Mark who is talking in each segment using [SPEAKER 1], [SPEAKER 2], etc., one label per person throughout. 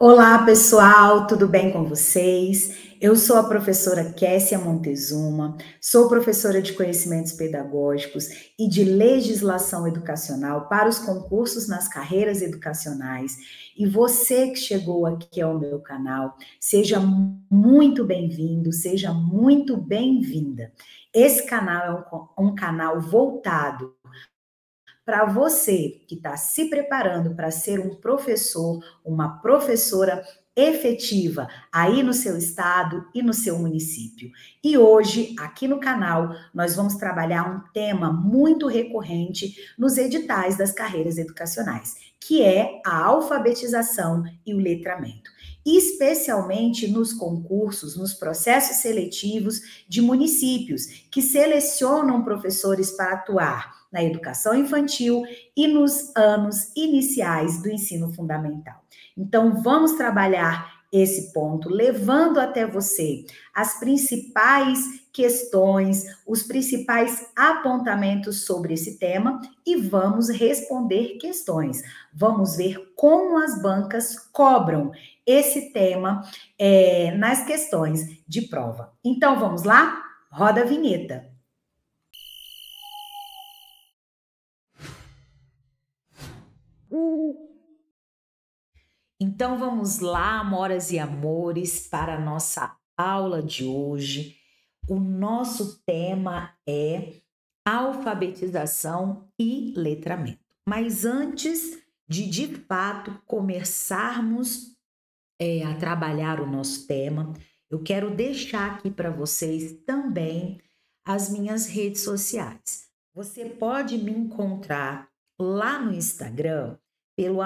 [SPEAKER 1] Olá, pessoal, tudo bem com vocês? Eu sou a professora Kessia Montezuma, sou professora de conhecimentos pedagógicos e de legislação educacional para os concursos nas carreiras educacionais. E você que chegou aqui ao meu canal, seja muito bem-vindo, seja muito bem-vinda. Esse canal é um canal voltado para você que está se preparando para ser um professor, uma professora efetiva aí no seu estado e no seu município. E hoje, aqui no canal, nós vamos trabalhar um tema muito recorrente nos editais das carreiras educacionais, que é a alfabetização e o letramento. Especialmente nos concursos, nos processos seletivos de municípios, que selecionam professores para atuar na educação infantil e nos anos iniciais do ensino fundamental. Então, vamos trabalhar esse ponto, levando até você as principais questões, os principais apontamentos sobre esse tema e vamos responder questões. Vamos ver como as bancas cobram esse tema nas questões de prova. Então, vamos lá? Roda a vinheta. Então vamos lá, amoras e amores, para a nossa aula de hoje. O nosso tema é alfabetização e letramento. Mas antes de fato começarmos a trabalhar o nosso tema, eu quero deixar aqui para vocês também as minhas redes sociais. Você pode me encontrar lá no Instagram pelo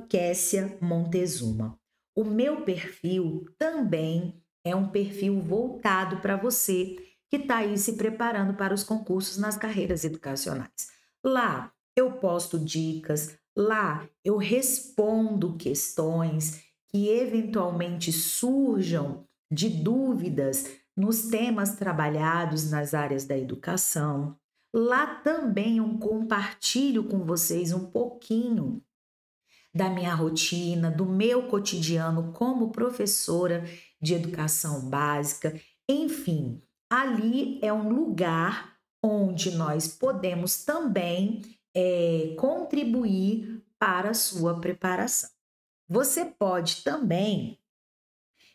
[SPEAKER 1] @Kessia Montezuma. O meu perfil também é um perfil voltado para você que está aí se preparando para os concursos nas carreiras educacionais. Lá eu posto dicas, lá eu respondo questões que eventualmente surjam de dúvidas nos temas trabalhados nas áreas da educação. Lá também eu compartilho com vocês um pouquinho da minha rotina, do meu cotidiano como professora de educação básica. Enfim, ali é um lugar onde nós podemos também contribuir para a sua preparação. Você pode também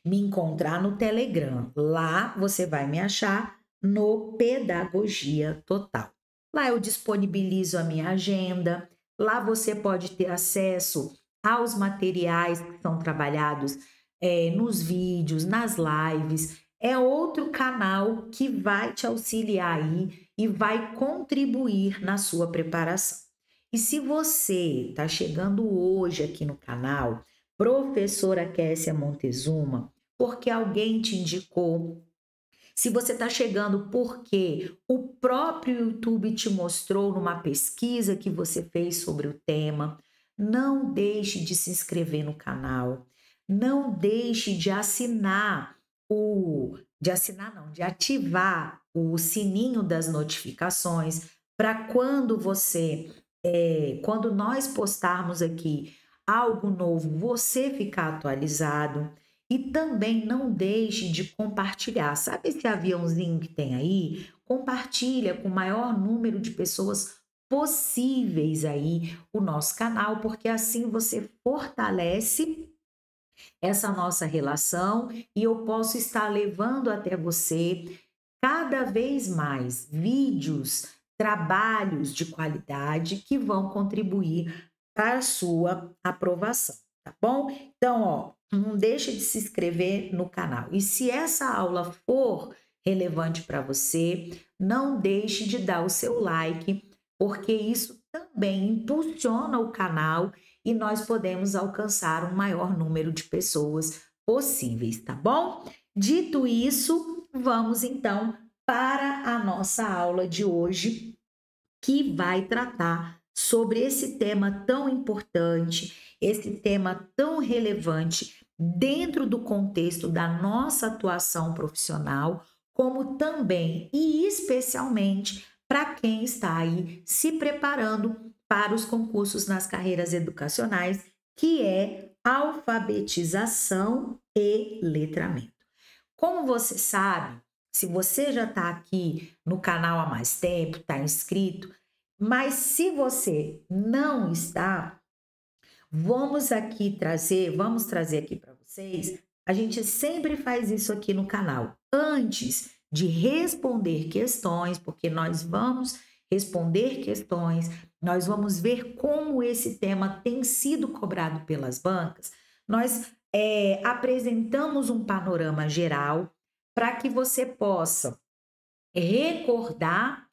[SPEAKER 1] me encontrar no Telegram. Lá você vai me achar no Pedagogia Total. Lá eu disponibilizo a minha agenda. Lá você pode ter acesso aos materiais que são trabalhados nos vídeos, nas lives. É outro canal que vai te auxiliar aí e vai contribuir na sua preparação. E se você está chegando hoje aqui no canal, Professora Kessia Montezuma, porque alguém te indicou, se você está chegando porque o próprio YouTube te mostrou numa pesquisa que você fez sobre o tema, não deixe de se inscrever no canal, não deixe de assinar de ativar o sininho das notificações para quando nós postarmos aqui algo novo, você ficar atualizado. E também não deixe de compartilhar. Sabe esse aviãozinho que tem aí? Compartilha com o maior número de pessoas possíveis aí o nosso canal, porque assim você fortalece essa nossa relação e eu posso estar levando até você cada vez mais vídeos, trabalhos de qualidade que vão contribuir para a sua aprovação, tá bom? Então, ó, não deixa de se inscrever no canal. E se essa aula for relevante para você, não deixe de dar o seu like, porque isso também impulsiona o canal e nós podemos alcançar um maior número de pessoas possíveis, tá bom? Dito isso, vamos então para a nossa aula de hoje, que vai tratar sobre esse tema tão importante, esse tema tão relevante dentro do contexto da nossa atuação profissional, como também e especialmente para quem está aí se preparando para os concursos nas carreiras educacionais, que é alfabetização e letramento. Como você sabe, se você já está aqui no canal há mais tempo, está inscrito, mas se você não está, vamos trazer aqui para vocês. A gente sempre faz isso aqui no canal. Antes de responder questões, porque nós vamos responder questões, nós vamos ver como esse tema tem sido cobrado pelas bancas. Nós apresentamos um panorama geral para que você possa recordar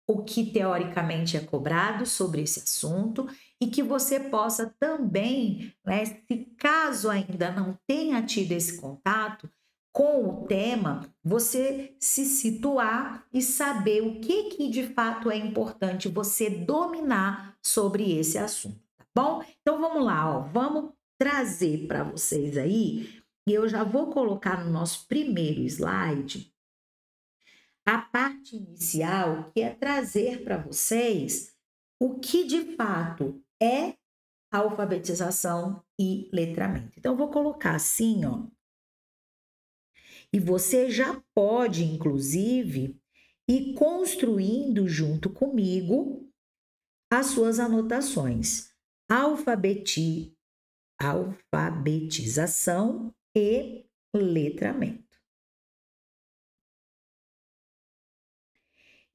[SPEAKER 1] o que teoricamente é cobrado sobre esse assunto e que você possa também, né, se caso ainda não tenha tido esse contato com o tema, você se situar e saber o que de fato é importante você dominar sobre esse assunto, tá bom? Então vamos lá, ó, vamos trazer para vocês aí, e eu já vou colocar no nosso primeiro slide a parte inicial, que é trazer para vocês o que de fato é alfabetização e letramento. Então, eu vou colocar assim, ó. E você já pode, inclusive, ir construindo junto comigo as suas anotações. Alfabetização e letramento.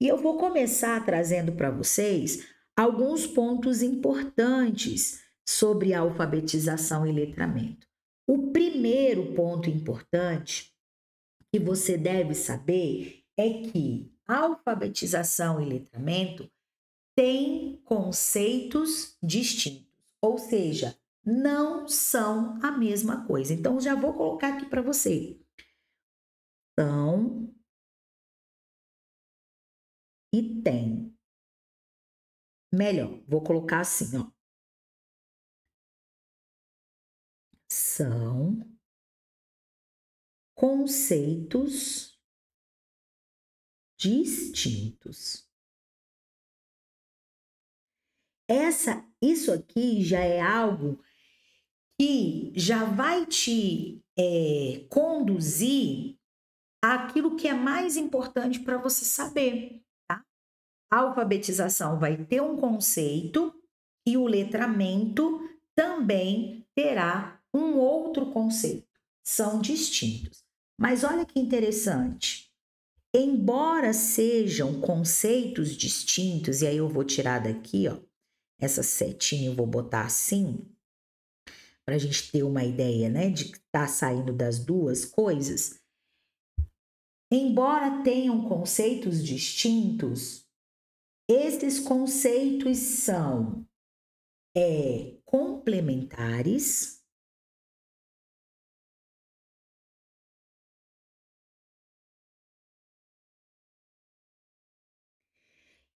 [SPEAKER 1] E eu vou começar trazendo para vocês alguns pontos importantes sobre alfabetização e letramento. O primeiro ponto importante que você deve saber é que alfabetização e letramento têm conceitos distintos, ou seja, não são a mesma coisa. Então, já vou colocar aqui para você. São e tem. Melhor, vou colocar assim, ó. São conceitos distintos. Isso aqui já é algo que já vai te conduzir àquilo que é mais importante para você saber, tá? A alfabetização vai ter um conceito e o letramento também terá um outro conceito. São distintos. Mas olha que interessante. Embora sejam conceitos distintos, e aí eu vou tirar daqui, ó, essa setinha eu vou botar assim, para a gente ter uma ideia, né, de que está saindo das duas coisas. Embora tenham conceitos distintos, esses conceitos são complementares.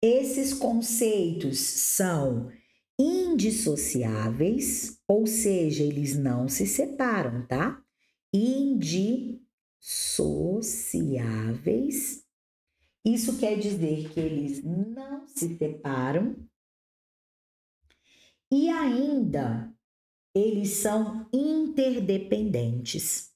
[SPEAKER 1] Esses conceitos são indissociáveis, ou seja, eles não se separam, tá? Indissociáveis. Isso quer dizer que eles não se separam e ainda eles são interdependentes.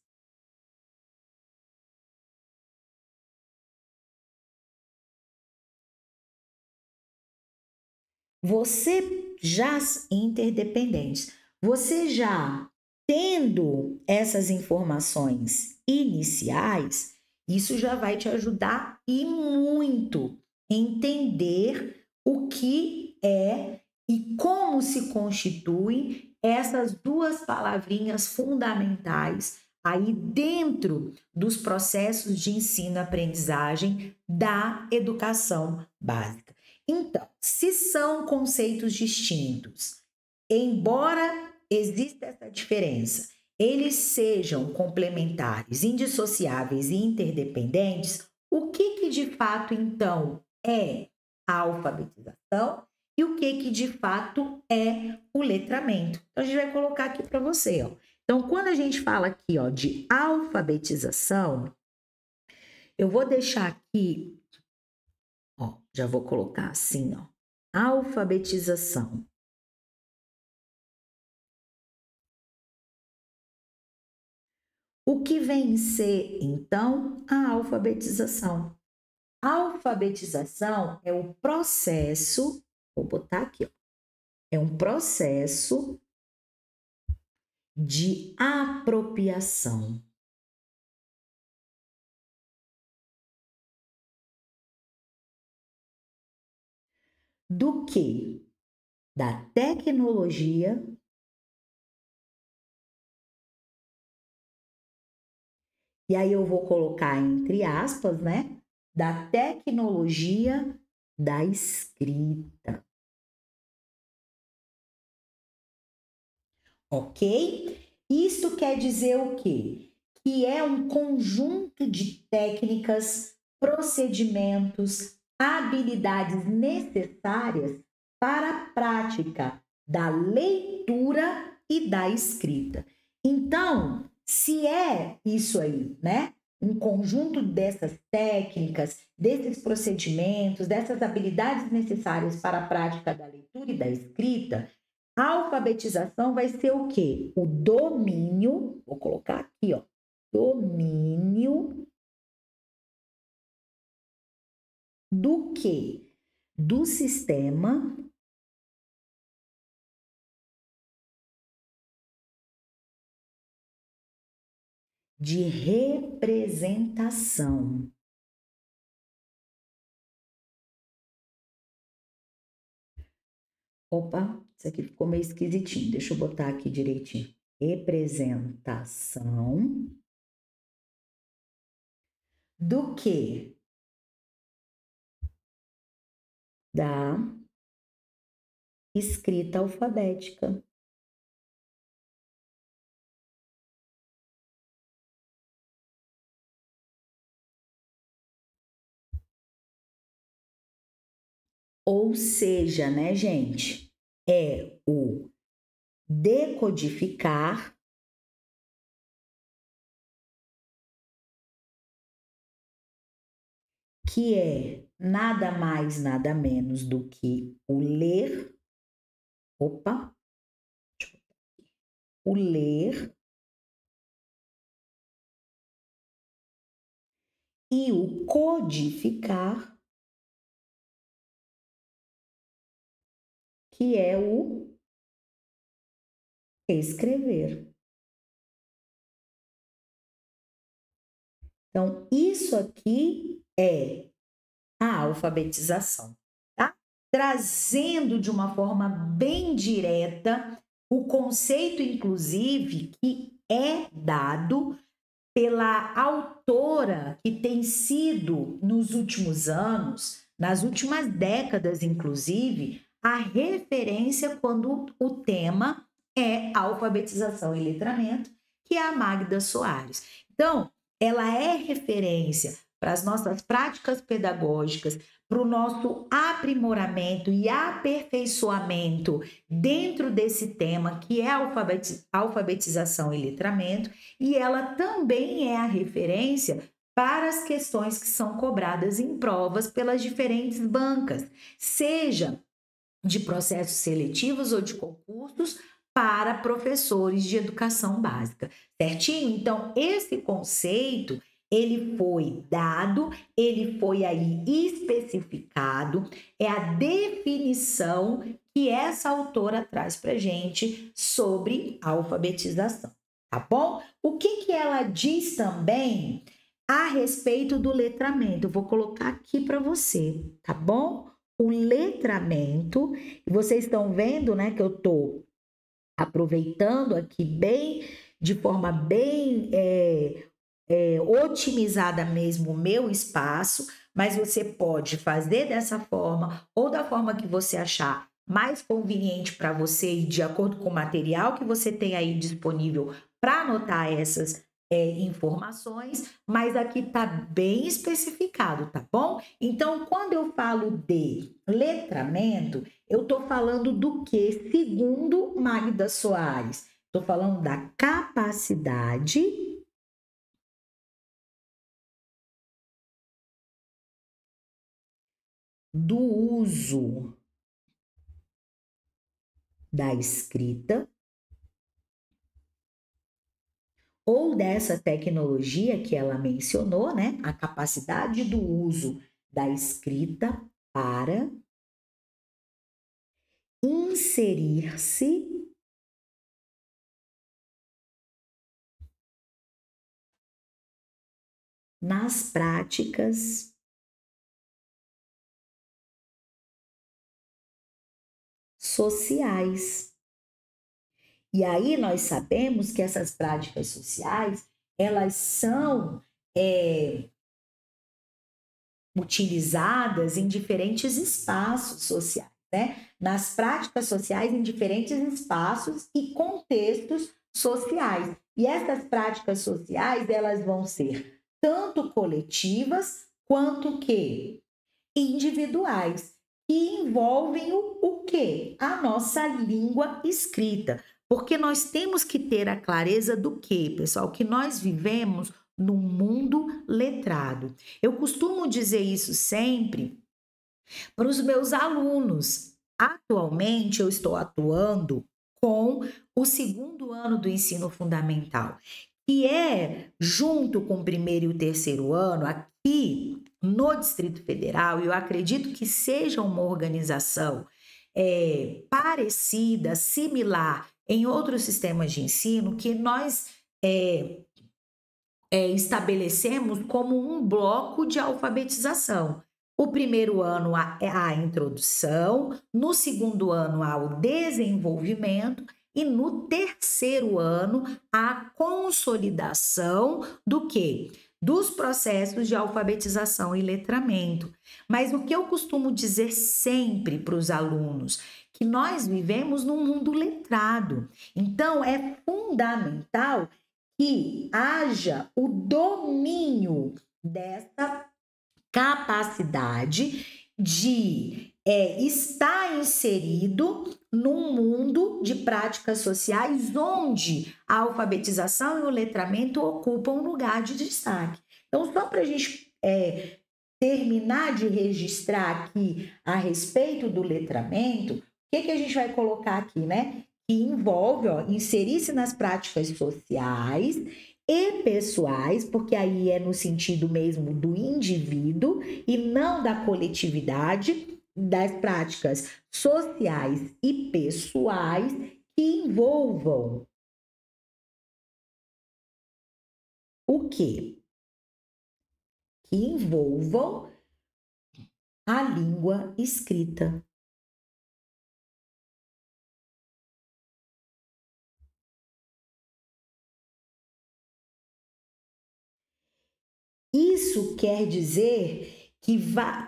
[SPEAKER 1] Você já interdependentes, você já tendo essas informações iniciais, isso já vai te ajudar e muito entender o que é e como se constituem essas duas palavrinhas fundamentais aí dentro dos processos de ensino-aprendizagem da educação básica. Então, se são conceitos distintos, embora exista essa diferença, eles sejam complementares, indissociáveis e interdependentes, o que de fato, então, é a alfabetização e o que de fato é o letramento? Então, a gente vai colocar aqui para você, ó. Então, quando a gente fala aqui, ó, de alfabetização, eu vou deixar aqui, ó, já vou colocar assim, ó, alfabetização. O que vem ser, então, a alfabetização? A alfabetização é o processo, vou botar aqui, ó, é um processo de apropriação. Do que? Da tecnologia e aí eu vou colocar entre aspas, né? Da tecnologia da escrita. Ok? Isso quer dizer o quê? Que é um conjunto de técnicas, procedimentos, habilidades necessárias para a prática da leitura e da escrita. Então, se é isso aí, né? Um conjunto dessas técnicas, desses procedimentos, dessas habilidades necessárias para a prática da leitura e da escrita, a alfabetização vai ser o quê? O domínio, vou colocar aqui, ó, domínio do quê? Do sistema de representação. Opa, isso aqui ficou meio esquisitinho. Deixa eu botar aqui direitinho. Representação do quê? Da escrita alfabética. Ou seja, né, gente? É o decodificar que é nada mais, nada menos do que o ler, opa, o ler e o codificar, que é o escrever. Então, isso aqui é a alfabetização, tá? Trazendo de uma forma bem direta o conceito, inclusive, que é dado pela autora que tem sido, nos últimos anos, nas últimas décadas, inclusive, a referência quando o tema é alfabetização e letramento, que é a Magda Soares. Então, ela é referência para as nossas práticas pedagógicas, para o nosso aprimoramento e aperfeiçoamento dentro desse tema, que é alfabetização e letramento, e ela também é a referência para as questões que são cobradas em provas pelas diferentes bancas, seja de processos seletivos ou de concursos para professores de educação básica, certinho? Então, esse conceito, ele foi dado, ele foi aí especificado, é a definição que essa autora traz para gente sobre alfabetização, tá bom? O que ela diz também a respeito do letramento? Eu vou colocar aqui para você, tá bom? O letramento, e vocês estão vendo, né, que eu estou aproveitando aqui bem, de forma bem otimizada mesmo o meu espaço, mas você pode fazer dessa forma ou da forma que você achar mais conveniente para você e de acordo com o material que você tem aí disponível para anotar essas informações, mas aqui está bem especificado, tá bom? Então, quando eu falo de letramento, eu estou falando do que, segundo Magda Soares? Estou falando da capacidade do uso da escrita ou dessa tecnologia que ela mencionou, né? A capacidade do uso da escrita para inserir-se nas práticas sociais. E aí nós sabemos que essas práticas sociais, elas são utilizadas em diferentes espaços sociais, né? Nas práticas sociais, em diferentes espaços e contextos sociais. E essas práticas sociais, elas vão ser tanto coletivas quanto que individuais, que envolvem o quê? A nossa língua escrita. Porque nós temos que ter a clareza do quê, pessoal? Que nós vivemos num mundo letrado. Eu costumo dizer isso sempre para os meus alunos. Atualmente, eu estou atuando com o segundo ano do ensino fundamental, que é junto com o primeiro e o terceiro ano, aqui no Distrito Federal, e eu acredito que seja uma organização parecida, similar em outros sistemas de ensino, que nós estabelecemos como um bloco de alfabetização. O primeiro ano é a introdução, no segundo ano há o desenvolvimento e no terceiro ano a consolidação do quê? Dos processos de alfabetização e letramento. Mas o que eu costumo dizer sempre para os alunos, que nós vivemos num mundo letrado. Então é fundamental que haja o domínio dessa capacidade de estar inserido num mundo de práticas sociais onde a alfabetização e o letramento ocupam um lugar de destaque. Então, só para a gente terminar de registrar aqui a respeito do letramento, o que a gente vai colocar aqui, né? Que envolve inserir-se nas práticas sociais e pessoais, porque aí é no sentido mesmo do indivíduo e não da coletividade, das práticas sociais e pessoais que envolvam o quê? Que envolvam a língua escrita. Isso quer dizer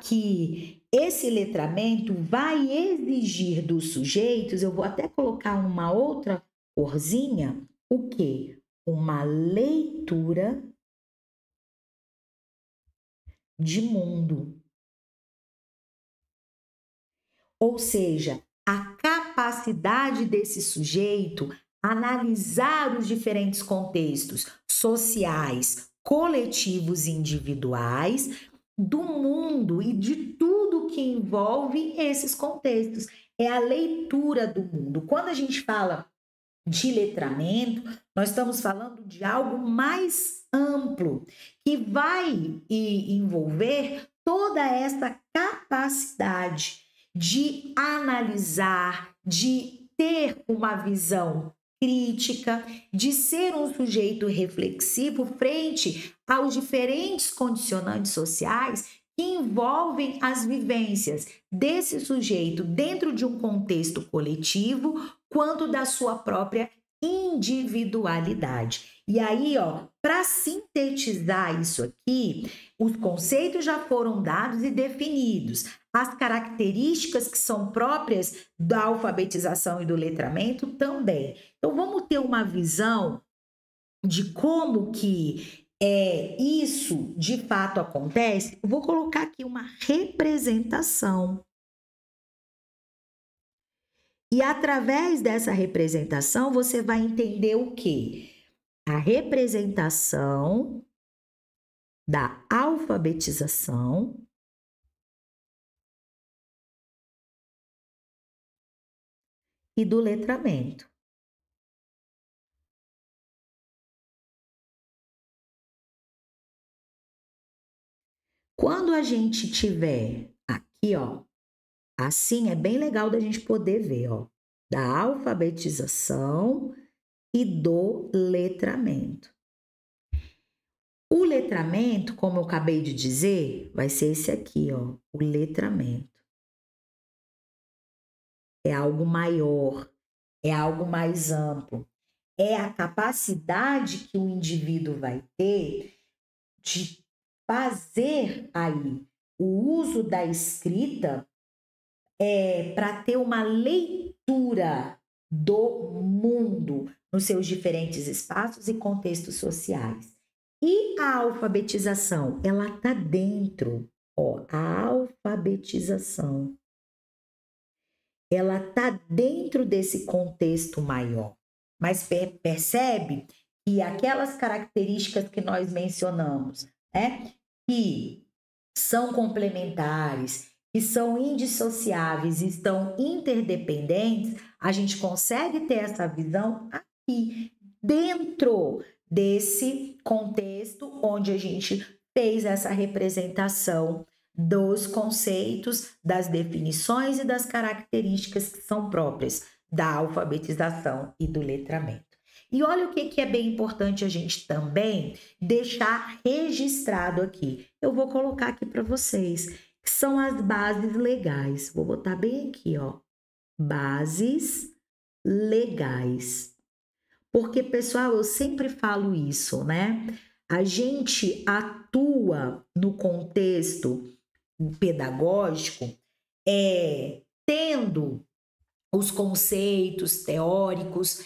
[SPEAKER 1] que esse letramento vai exigir dos sujeitos, eu vou até colocar uma outra corzinha, o quê? Uma leitura de mundo. Ou seja, a capacidade desse sujeito analisar os diferentes contextos sociais, coletivos e individuais do mundo e de tudo que envolve esses contextos. É a leitura do mundo. Quando a gente fala de letramento, nós estamos falando de algo mais amplo, que vai envolver toda essa capacidade de analisar, de ter uma visão crítica, de ser um sujeito reflexivo frente aos diferentes condicionantes sociais que envolvem as vivências desse sujeito dentro de um contexto coletivo, quanto da sua própria individualidade. E aí, para sintetizar isso aqui, os conceitos já foram dados e definidos. As características que são próprias da alfabetização e do letramento também. Então, vamos ter uma visão de como que isso de fato acontece. Eu vou colocar aqui uma representação. E através dessa representação, você vai entender o quê? A representação da alfabetização e do letramento. Quando a gente tiver aqui, ó, assim é bem legal da gente poder ver, ó, da alfabetização e do letramento. O letramento, como eu acabei de dizer, vai ser esse aqui, ó, o letramento. É algo maior, é algo mais amplo. É a capacidade que o indivíduo vai ter de fazer aí o uso da escrita para ter uma leitura do mundo nos seus diferentes espaços e contextos sociais. E a alfabetização, ela está dentro, ó, a alfabetização. Ela está dentro desse contexto maior. Mas percebe que aquelas características que nós mencionamos, né, que são complementares, que são indissociáveis, estão interdependentes, a gente consegue ter essa visão aqui, dentro desse contexto onde a gente fez essa representação dos conceitos, das definições e das características que são próprias da alfabetização e do letramento. E olha o que é bem importante a gente também deixar registrado aqui. Eu vou colocar aqui para vocês, que são as bases legais. Vou botar bem aqui, ó. Bases legais. Porque, pessoal, eu sempre falo isso, né? A gente atua no contexto pedagógico tendo os conceitos teóricos,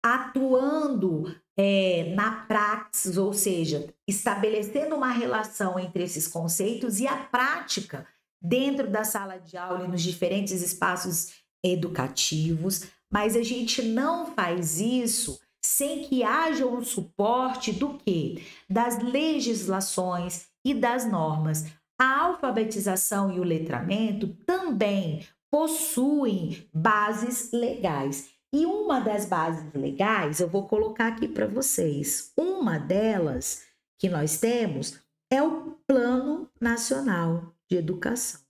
[SPEAKER 1] atuando na praxis, ou seja, estabelecendo uma relação entre esses conceitos e a prática dentro da sala de aula e nos diferentes espaços educativos, mas a gente não faz isso sem que haja um suporte do quê? Das legislações e das normas. A alfabetização e o letramento também possuem bases legais. E uma das bases legais, eu vou colocar aqui para vocês. Uma delas que nós temos é o Plano Nacional de Educação.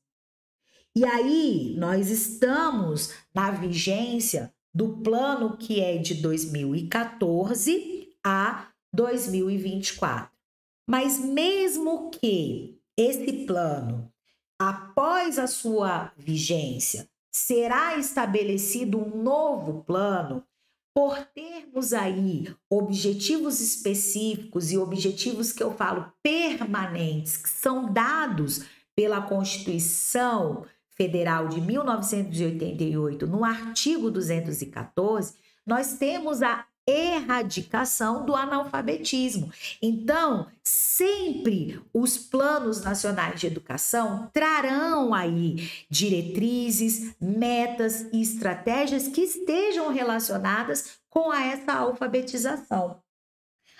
[SPEAKER 1] E aí, nós estamos na vigência do plano que é de 2014 a 2024. Mas mesmo que esse plano, após a sua vigência, será estabelecido um novo plano, por termos aí objetivos específicos e objetivos que eu falo permanentes, que são dados pela Constituição Federal de 1988, no artigo 214, nós temos a erradicação do analfabetismo. Então, sempre os planos nacionais de educação trarão aí diretrizes, metas e estratégias que estejam relacionadas com essa alfabetização.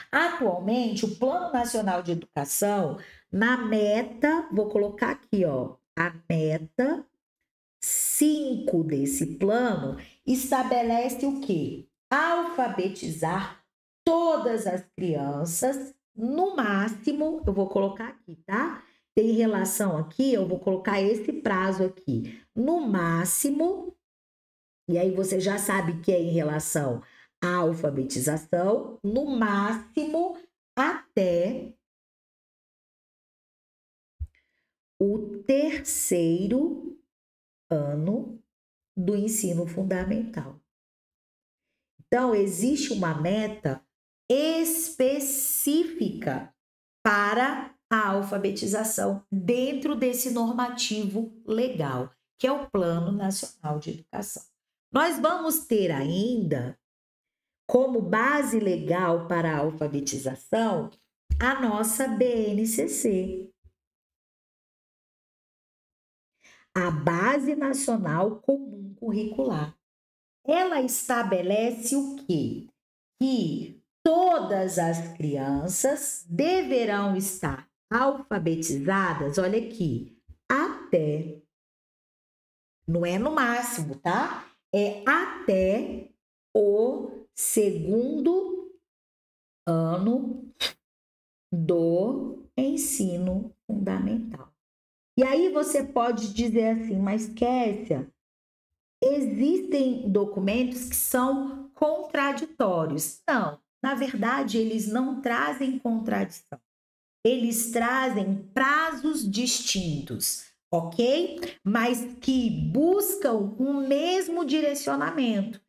[SPEAKER 1] Atualmente, o Plano Nacional de Educação, na meta, vou colocar aqui, ó, a meta 5 desse plano estabelece o quê? Alfabetizar todas as crianças, no máximo, eu vou colocar aqui, tá? Tem relação aqui, eu vou colocar esse prazo aqui, no máximo, e aí você já sabe que é em relação à alfabetização, no máximo até o 3º ano do ensino fundamental. Então, existe uma meta específica para a alfabetização dentro desse normativo legal, que é o Plano Nacional de Educação. Nós vamos ter ainda, como base legal para a alfabetização, a nossa BNCC, a Base Nacional Comum Curricular. Ela estabelece o quê? Que todas as crianças deverão estar alfabetizadas, olha aqui, até, não é no máximo, tá? É até o 2º ano do ensino fundamental. E aí você pode dizer assim, mas Kessia, existem documentos que são contraditórios. Não, na verdade, eles não trazem contradição. Eles trazem prazos distintos, ok? Mas que buscam o mesmo direcionamento,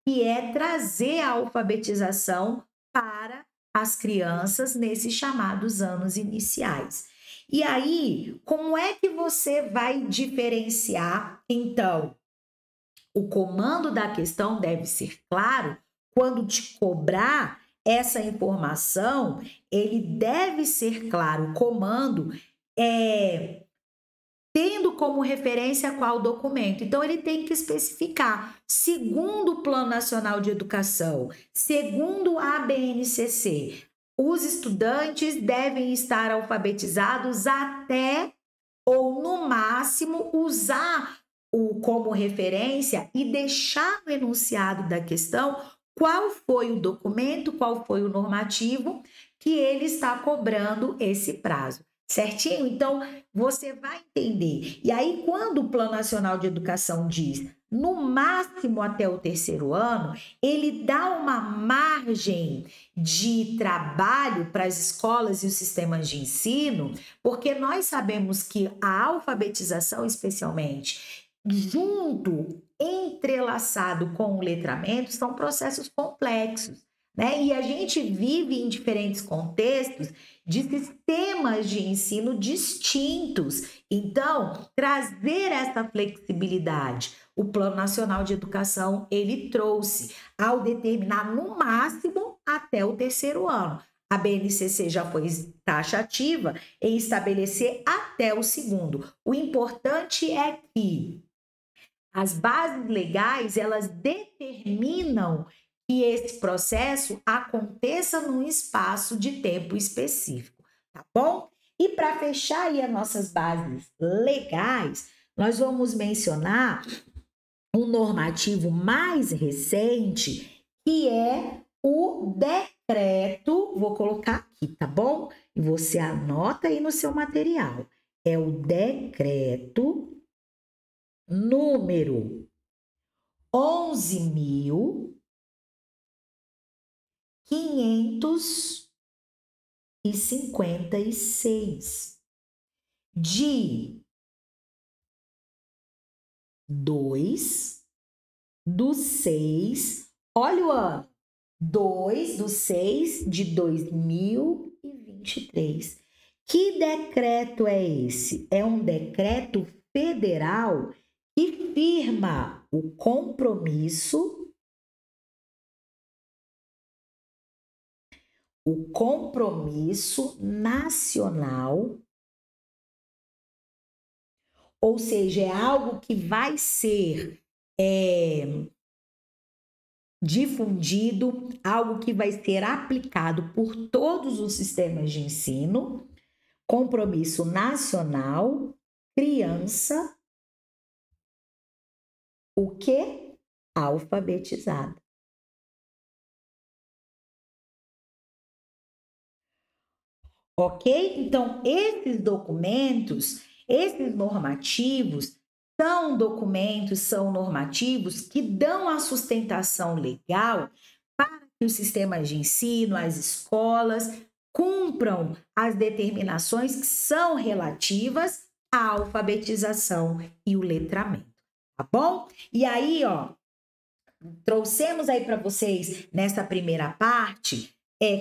[SPEAKER 1] que é trazer a alfabetização para as crianças nesses chamados anos iniciais. E aí, como é que você vai diferenciar, então? O comando da questão deve ser claro. Quando te cobrar essa informação, ele deve ser claro. O comando tendo como referência qual documento. Então, ele tem que especificar, segundo o Plano Nacional de Educação, segundo a ABNCC, os estudantes devem estar alfabetizados até, ou no máximo, usar como referência e deixar no enunciado da questão qual foi o documento, qual foi o normativo que ele está cobrando esse prazo. Certinho? Então, você vai entender. E aí, quando o Plano Nacional de Educação diz no máximo até o 3º ano, ele dá uma margem de trabalho para as escolas e os sistemas de ensino, porque nós sabemos que a alfabetização, especialmente, junto, entrelaçado com o letramento, são processos complexos, né? E a gente vive em diferentes contextos de sistemas de ensino distintos. Então, trazer essa flexibilidade, o Plano Nacional de Educação, ele trouxe ao determinar no máximo até o 3º ano. A BNCC já foi taxativa em estabelecer até o 2º. O importante é que as bases legais, elas determinam que esse processo aconteça num espaço de tempo específico, tá bom? E para fechar aí as nossas bases legais, nós vamos mencionar um normativo mais recente, que é o decreto, vou colocar aqui, tá bom? E você anota aí no seu material. É o decreto número 11.556 de 2/6, olha o ano, 2/6 de 2023. Que decreto é esse? É um decreto federal que firma o compromisso nacional, ou seja, é algo que vai ser difundido, algo que vai ser aplicado por todos os sistemas de ensino, compromisso nacional, criança, o quê? Alfabetizada. Ok? Então, esses documentos, esses normativos, são normativos que dão a sustentação legal para que os sistemas de ensino, as escolas, cumpram as determinações que são relativas à alfabetização e o letramento, tá bom? E aí, ó, trouxemos aí para vocês, nessa primeira parte,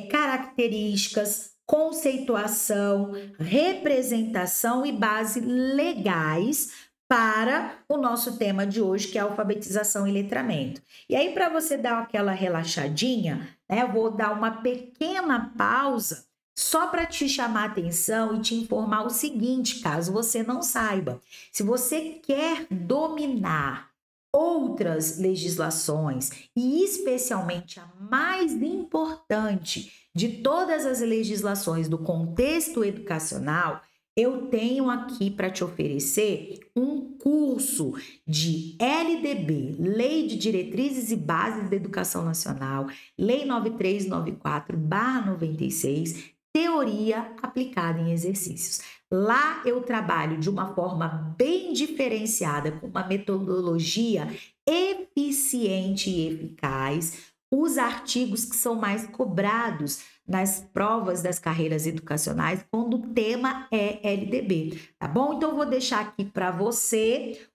[SPEAKER 1] características, conceituação, representação e base legais para o nosso tema de hoje, que é alfabetização e letramento. E aí, para você dar aquela relaxadinha, né, eu vou dar uma pequena pausa só para te chamar a atenção e te informar o seguinte, caso você não saiba. Se você quer dominar outras legislações e especialmente a mais importante de todas as legislações do contexto educacional, eu tenho aqui para te oferecer um curso de LDB, Lei de Diretrizes e Bases da Educação Nacional, Lei 9394/96, teoria aplicada em exercícios. Lá eu trabalho de uma forma bem diferenciada, com uma metodologia eficiente e eficaz, os artigos que são mais cobrados nas provas das carreiras educacionais, quando o tema é LDB, tá bom? Então, eu vou deixar aqui para você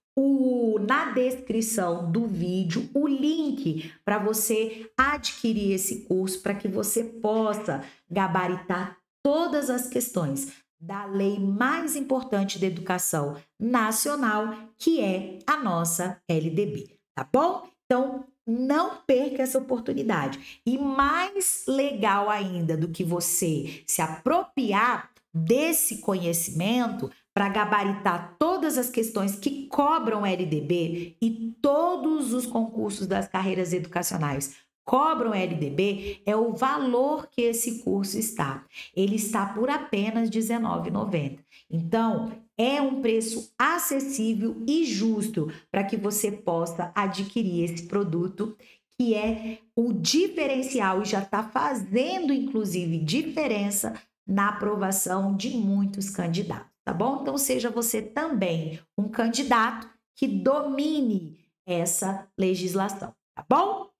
[SPEAKER 1] na descrição do vídeo o link para você adquirir esse curso, para que você possa gabaritar todas as questões da lei mais importante da educação nacional, que é a nossa LDB, tá bom? Então, não perca essa oportunidade. E mais legal ainda do que você se apropriar desse conhecimento para gabaritar todas as questões que cobram LDB, e todos os concursos das carreiras educacionais cobram LDB, é o valor que esse curso está. Ele está por apenas R$19,90. Então, é um preço acessível e justo para que você possa adquirir esse produto, que é o diferencial e já está fazendo, inclusive, diferença na aprovação de muitos candidatos, tá bom? Então, seja você também um candidato que domine essa legislação, tá bom?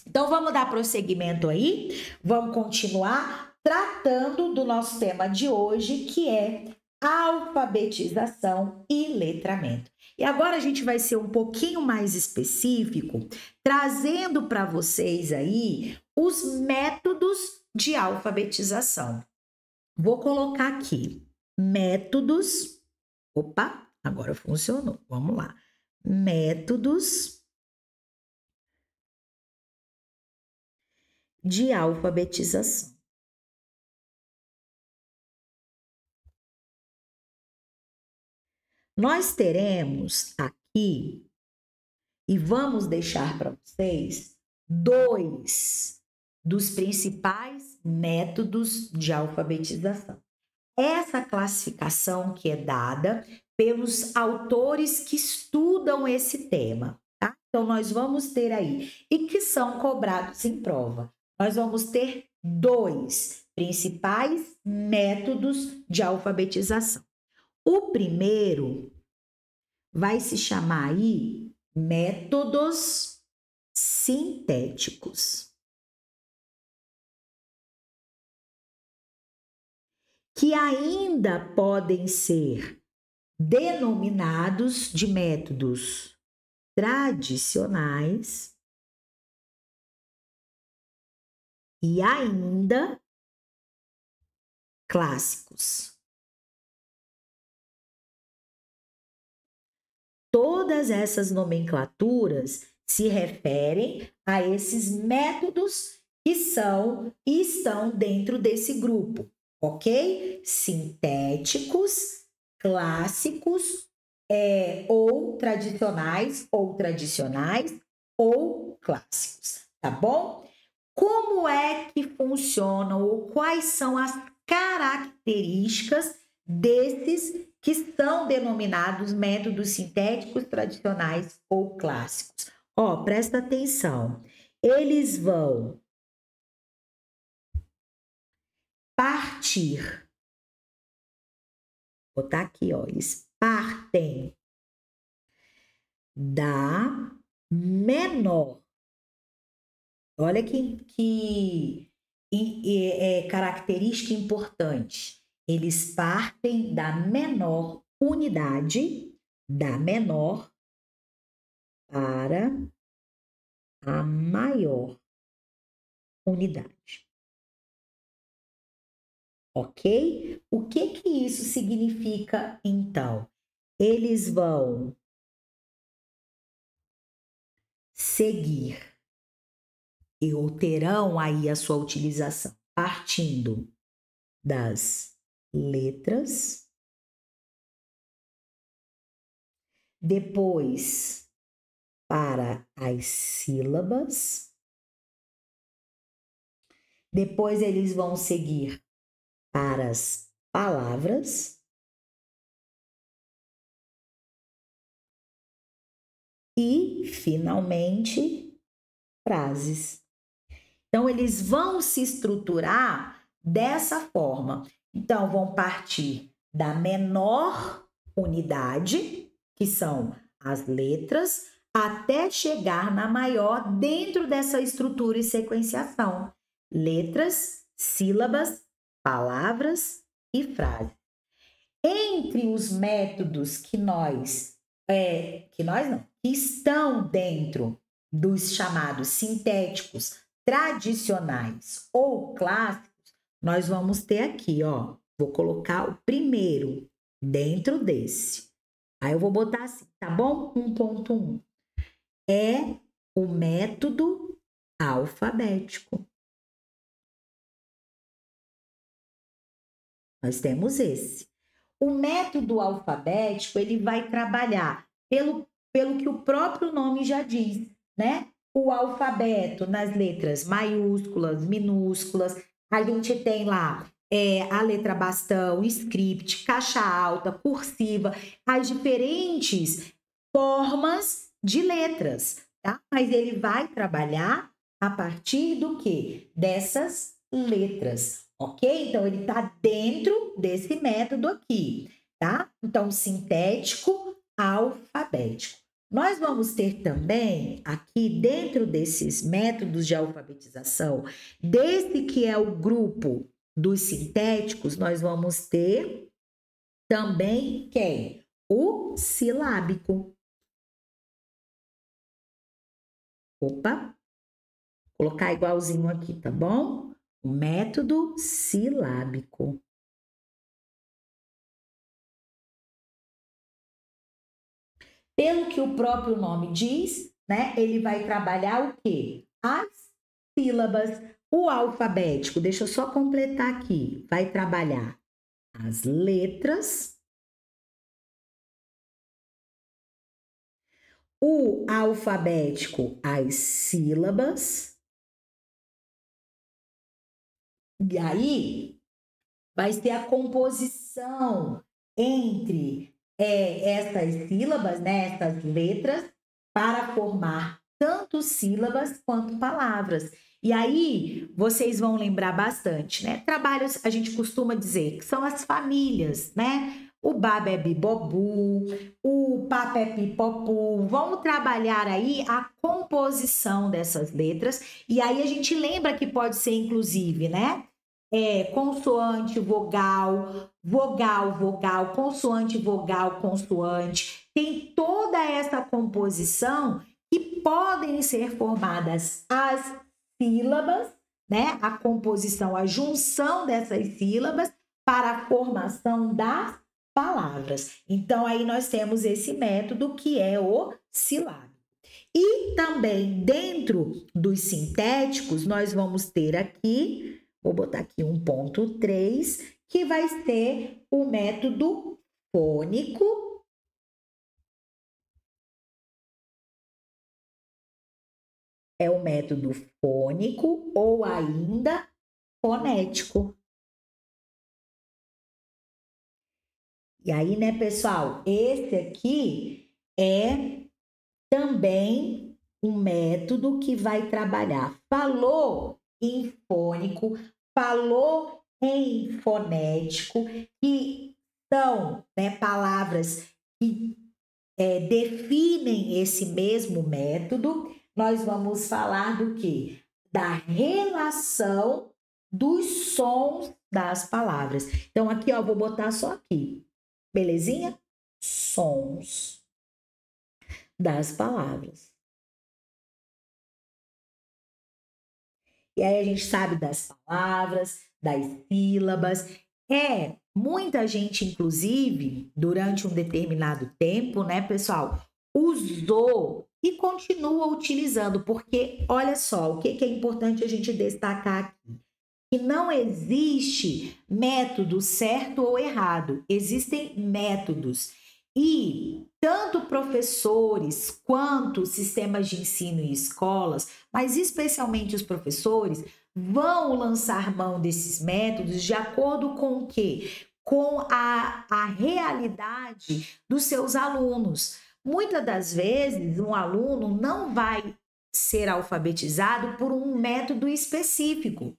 [SPEAKER 1] Então, vamos dar prosseguimento aí, vamos continuar tratando do nosso tema de hoje, que é alfabetização e letramento. E agora a gente vai ser um pouquinho mais específico, trazendo para vocês aí os métodos de alfabetização. Vou colocar aqui métodos. Opa, agora funcionou. Vamos lá. Métodos de alfabetização. Nós teremos aqui, e vamos deixar para vocês, dois dos principais métodos de alfabetização. Essa classificação que é dada pelos autores que estudam esse tema, tá? Então, nós vamos ter aí, e que são cobrados em prova, nós vamos ter dois principais métodos de alfabetização. O primeiro vai se chamar aí métodos sintéticos, que ainda podem ser denominados de métodos tradicionais e ainda clássicos. Todas essas nomenclaturas se referem a esses métodos que são e estão dentro desse grupo, ok? Sintéticos, clássicos, ou tradicionais, ou clássicos, tá bom? Como é que funcionam ou quais são as características desses que são denominados métodos sintéticos, tradicionais ou clássicos? Ó, presta atenção. Eles vão partir. Vou botar aqui, ó. Eles partem da menor. Olha que característica importante. Eles partem da menor unidade, da menor para a maior unidade. Ok? O que isso significa, então? Eles vão seguir ou terão aí a sua utilização partindo das letras, depois para as sílabas, depois eles vão seguir para as palavras e, finalmente, frases. Então, eles vão se estruturar dessa forma. Então, vão partir da menor unidade, que são as letras, até chegar na maior dentro dessa estrutura e sequenciação. Letras, sílabas, palavras e frases. Entre os métodos que estão dentro dos chamados sintéticos tradicionais ou clássicos, nós vamos ter aqui, ó, vou colocar o primeiro dentro desse. Aí eu vou botar assim, tá bom? 1.1 é o método alfabético. Nós temos esse. O método alfabético, ele vai trabalhar pelo que o próprio nome já diz, né? O alfabeto nas letras maiúsculas, minúsculas. A gente tem lá a letra bastão, script, caixa alta, cursiva, as diferentes formas de letras, tá? Mas ele vai trabalhar a partir do quê? Dessas letras, ok? Então, ele está dentro desse método aqui, tá? Então, sintético, alfabético. Nós vamos ter também, aqui dentro desses métodos de alfabetização, desse que é o grupo dos sintéticos, nós vamos ter também quem? O silábico. Opa, vou colocar igualzinho aqui, tá bom? O método silábico. Pelo que o próprio nome diz, né? Ele vai trabalhar o quê? As sílabas. O alfabético, deixa eu só completar aqui, vai trabalhar as letras. O alfabético, as sílabas. E aí, vai ser a composição entre essas sílabas, né, essas letras, para formar tanto sílabas quanto palavras. E aí, vocês vão lembrar bastante, né? Trabalhos, a gente costuma dizer que são as famílias, né? O Babebi-Bobu, o Papepi-Popu. Vamos trabalhar aí a composição dessas letras. E aí, a gente lembra que pode ser, inclusive, né? Consoante, vogal, vogal, vogal, consoante, vogal, consoante. Tem toda essa composição que podem ser formadas as sílabas, né? A composição, a junção dessas sílabas para a formação das palavras. Então, aí nós temos esse método que é o silábico. E também dentro dos sintéticos, nós vamos ter aqui, vou botar aqui 1.3, que vai ser o método fônico. É o método fônico ou ainda fonético. E aí, né, pessoal, esse aqui é também um método que vai trabalhar. Falou em fônico, falou em fonético, que são, né, palavras que definem esse mesmo método. Nós vamos falar do quê? Da relação dos sons das palavras. Então, aqui, ó, vou botar só aqui. Belezinha? Sons das palavras. E aí a gente sabe das palavras, das sílabas. Muita gente, inclusive, durante um determinado tempo, né, pessoal, usou e continua utilizando, porque olha só, o que é importante a gente destacar aqui? Que não existe método certo ou errado, existem métodos. E tanto professores quanto sistemas de ensino e escolas, mas especialmente os professores, vão lançar mão desses métodos de acordo com o quê? Com a realidade dos seus alunos. Muitas das vezes, um aluno não vai ser alfabetizado por um método específico.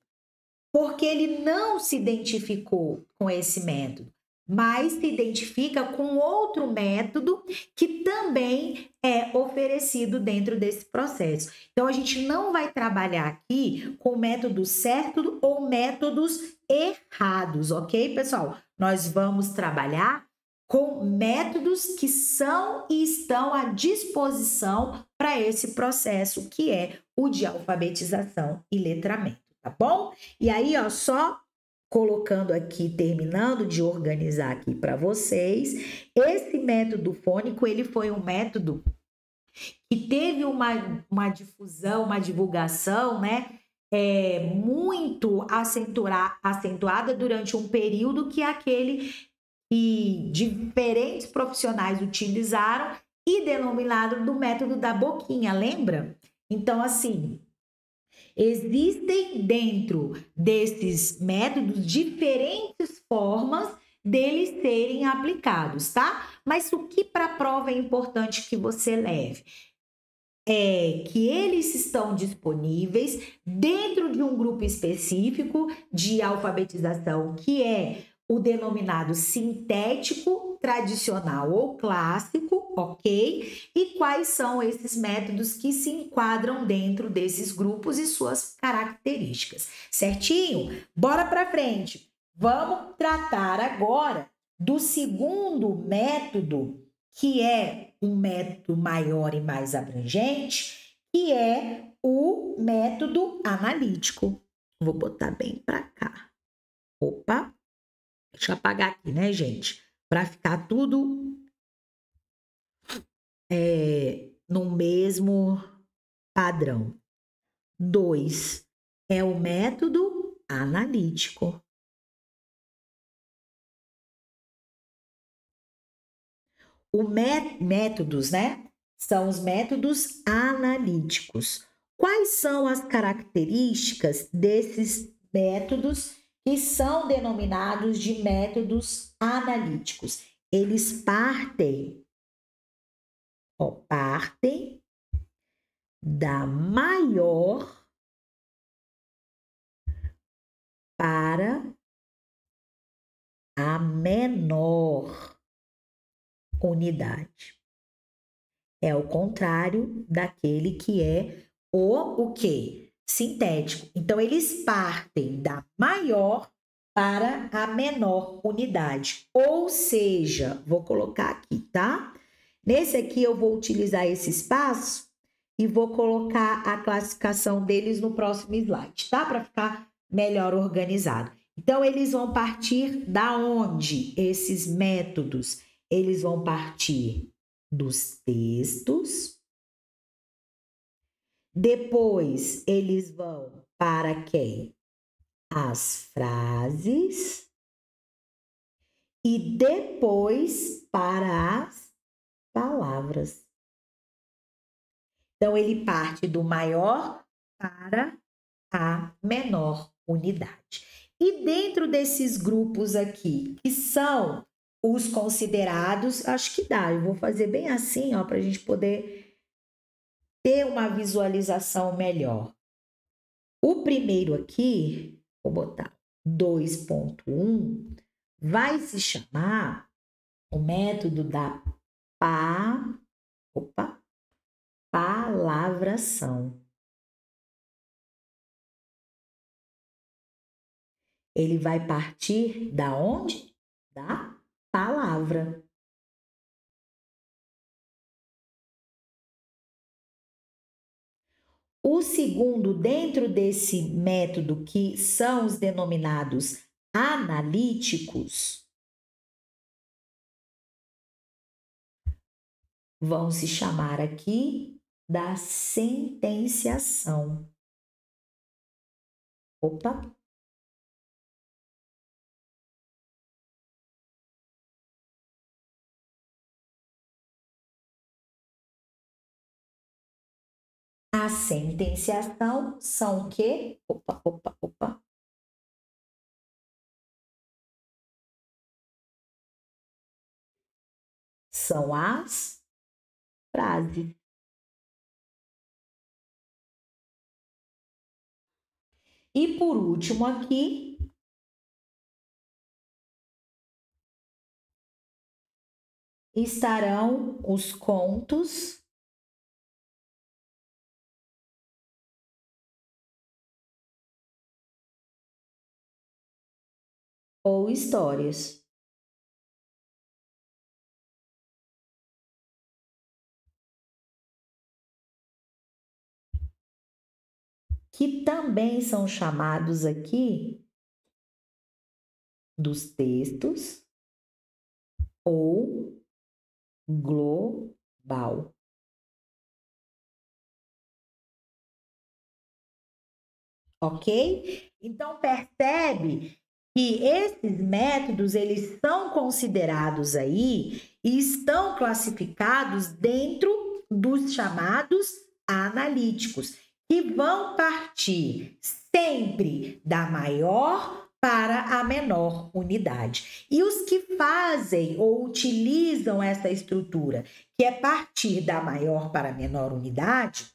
[SPEAKER 1] porque ele não se identificou com esse método, mas se identifica com outro método que também é oferecido dentro desse processo. Então, a gente não vai trabalhar aqui com método certo ou métodos errados, ok, pessoal? Nós vamos trabalhar com métodos que são e estão à disposição para esse processo que é o de alfabetização e letramento, tá bom? E aí, ó, só colocando aqui, terminando de organizar aqui para vocês, esse método fônico, ele foi um método que teve uma difusão, uma divulgação, né? Muito acentuada durante um período que é aquele que diferentes profissionais utilizaram e denominado do método da boquinha, lembra? Então, assim, existem dentro desses métodos diferentes formas deles serem aplicados, tá? Mas o que para a prova é importante que você leve? É que eles estão disponíveis dentro de um grupo específico de alfabetização, que é o denominado sintético, tradicional ou clássico, ok? E quais são esses métodos que se enquadram dentro desses grupos e suas características, certinho? Bora para frente. Vamos tratar agora do segundo método, que é um método maior e mais abrangente, que é o método analítico. Vou botar bem para cá. Opa, deixa eu apagar aqui, né, gente? Para ficar tudo no mesmo padrão. 2 é o método analítico. Métodos, né? São os métodos analíticos. Quais são as características desses métodos que são denominados de métodos analíticos? Eles partem da maior para a menor unidade. É o contrário daquele que é o quê? Sintético. Então, eles partem da maior para a menor unidade. Ou seja, vou colocar aqui, tá? Nesse aqui, eu vou utilizar esse espaço e vou colocar a classificação deles no próximo slide, tá? Para ficar melhor organizado. Então, eles vão partir da onde? Esses métodos, eles vão partir dos textos. Depois, eles vão para quem? As frases. E depois para as palavras. Então, ele parte do maior para a menor unidade. E dentro desses grupos aqui, que são os considerados, acho que dá, eu vou fazer bem assim, ó, para a gente poder ter uma visualização melhor. O primeiro aqui, vou botar 2.1, vai se chamar o método da palavração. Ele vai partir da onde? Da palavra. O segundo, dentro desse método, que são os denominados analíticos, vão se chamar aqui da sentenciação. Opa! A sentenciação são o quê? Opa. São as frases. E por último aqui, estarão os contos ou histórias. Que também são chamados aqui dos textos ou global. Ok? Então percebe que esses métodos eles são considerados aí e estão classificados dentro dos chamados analíticos, que vão partir sempre da maior para a menor unidade. E os que fazem ou utilizam essa estrutura, que é partir da maior para a menor unidade,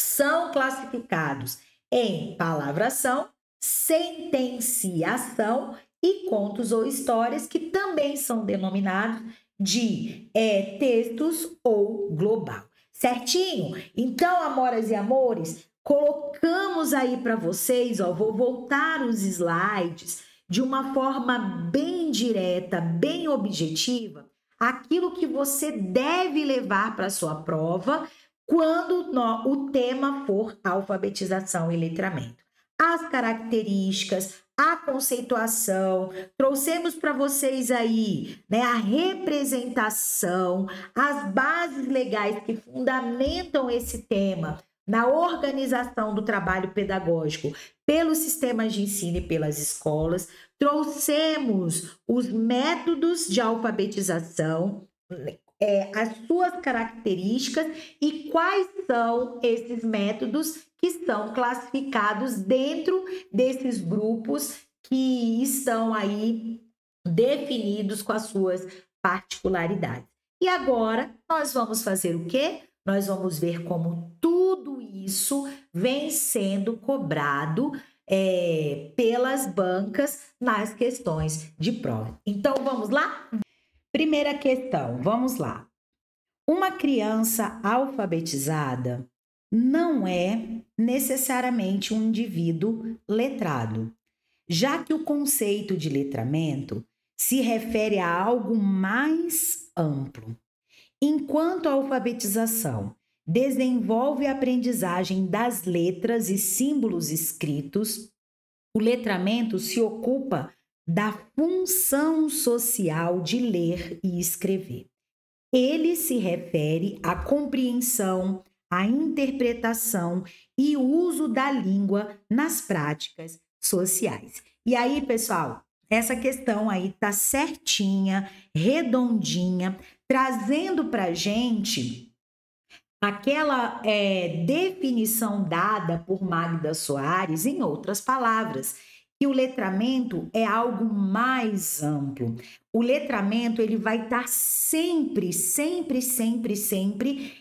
[SPEAKER 1] são classificados em palavração, sentenciação e contos ou histórias, que também são denominados de textos ou global. Certinho? Então, amoras e amores, colocamos aí para vocês, ó, vou voltar os slides de uma forma bem direta, bem objetiva, aquilo que você deve levar para a sua prova quando o tema for alfabetização e letramento. As características, a conceituação, trouxemos para vocês aí, né, a representação, as bases legais que fundamentam esse tema na organização do trabalho pedagógico pelos sistemas de ensino e pelas escolas, trouxemos os métodos de alfabetização, as suas características e quais são esses métodos que são classificados dentro desses grupos que estão aí definidos com as suas particularidades. E agora nós vamos fazer o quê? Nós vamos ver como tudo isso vem sendo cobrado pelas bancas nas questões de prova. Então vamos lá? Primeira questão, vamos lá. Uma criança alfabetizada não é necessariamente um indivíduo letrado, já que o conceito de letramento se refere a algo mais amplo. Enquanto a alfabetização desenvolve a aprendizagem das letras e símbolos escritos, o letramento se ocupa da função social de ler e escrever. Ele se refere à compreensão, à interpretação e uso da língua nas práticas sociais. E aí, pessoal, essa questão aí tá certinha, redondinha, trazendo para gente aquela definição dada por Magda Soares, em outras palavras, que o letramento é algo mais amplo. O letramento ele vai estar sempre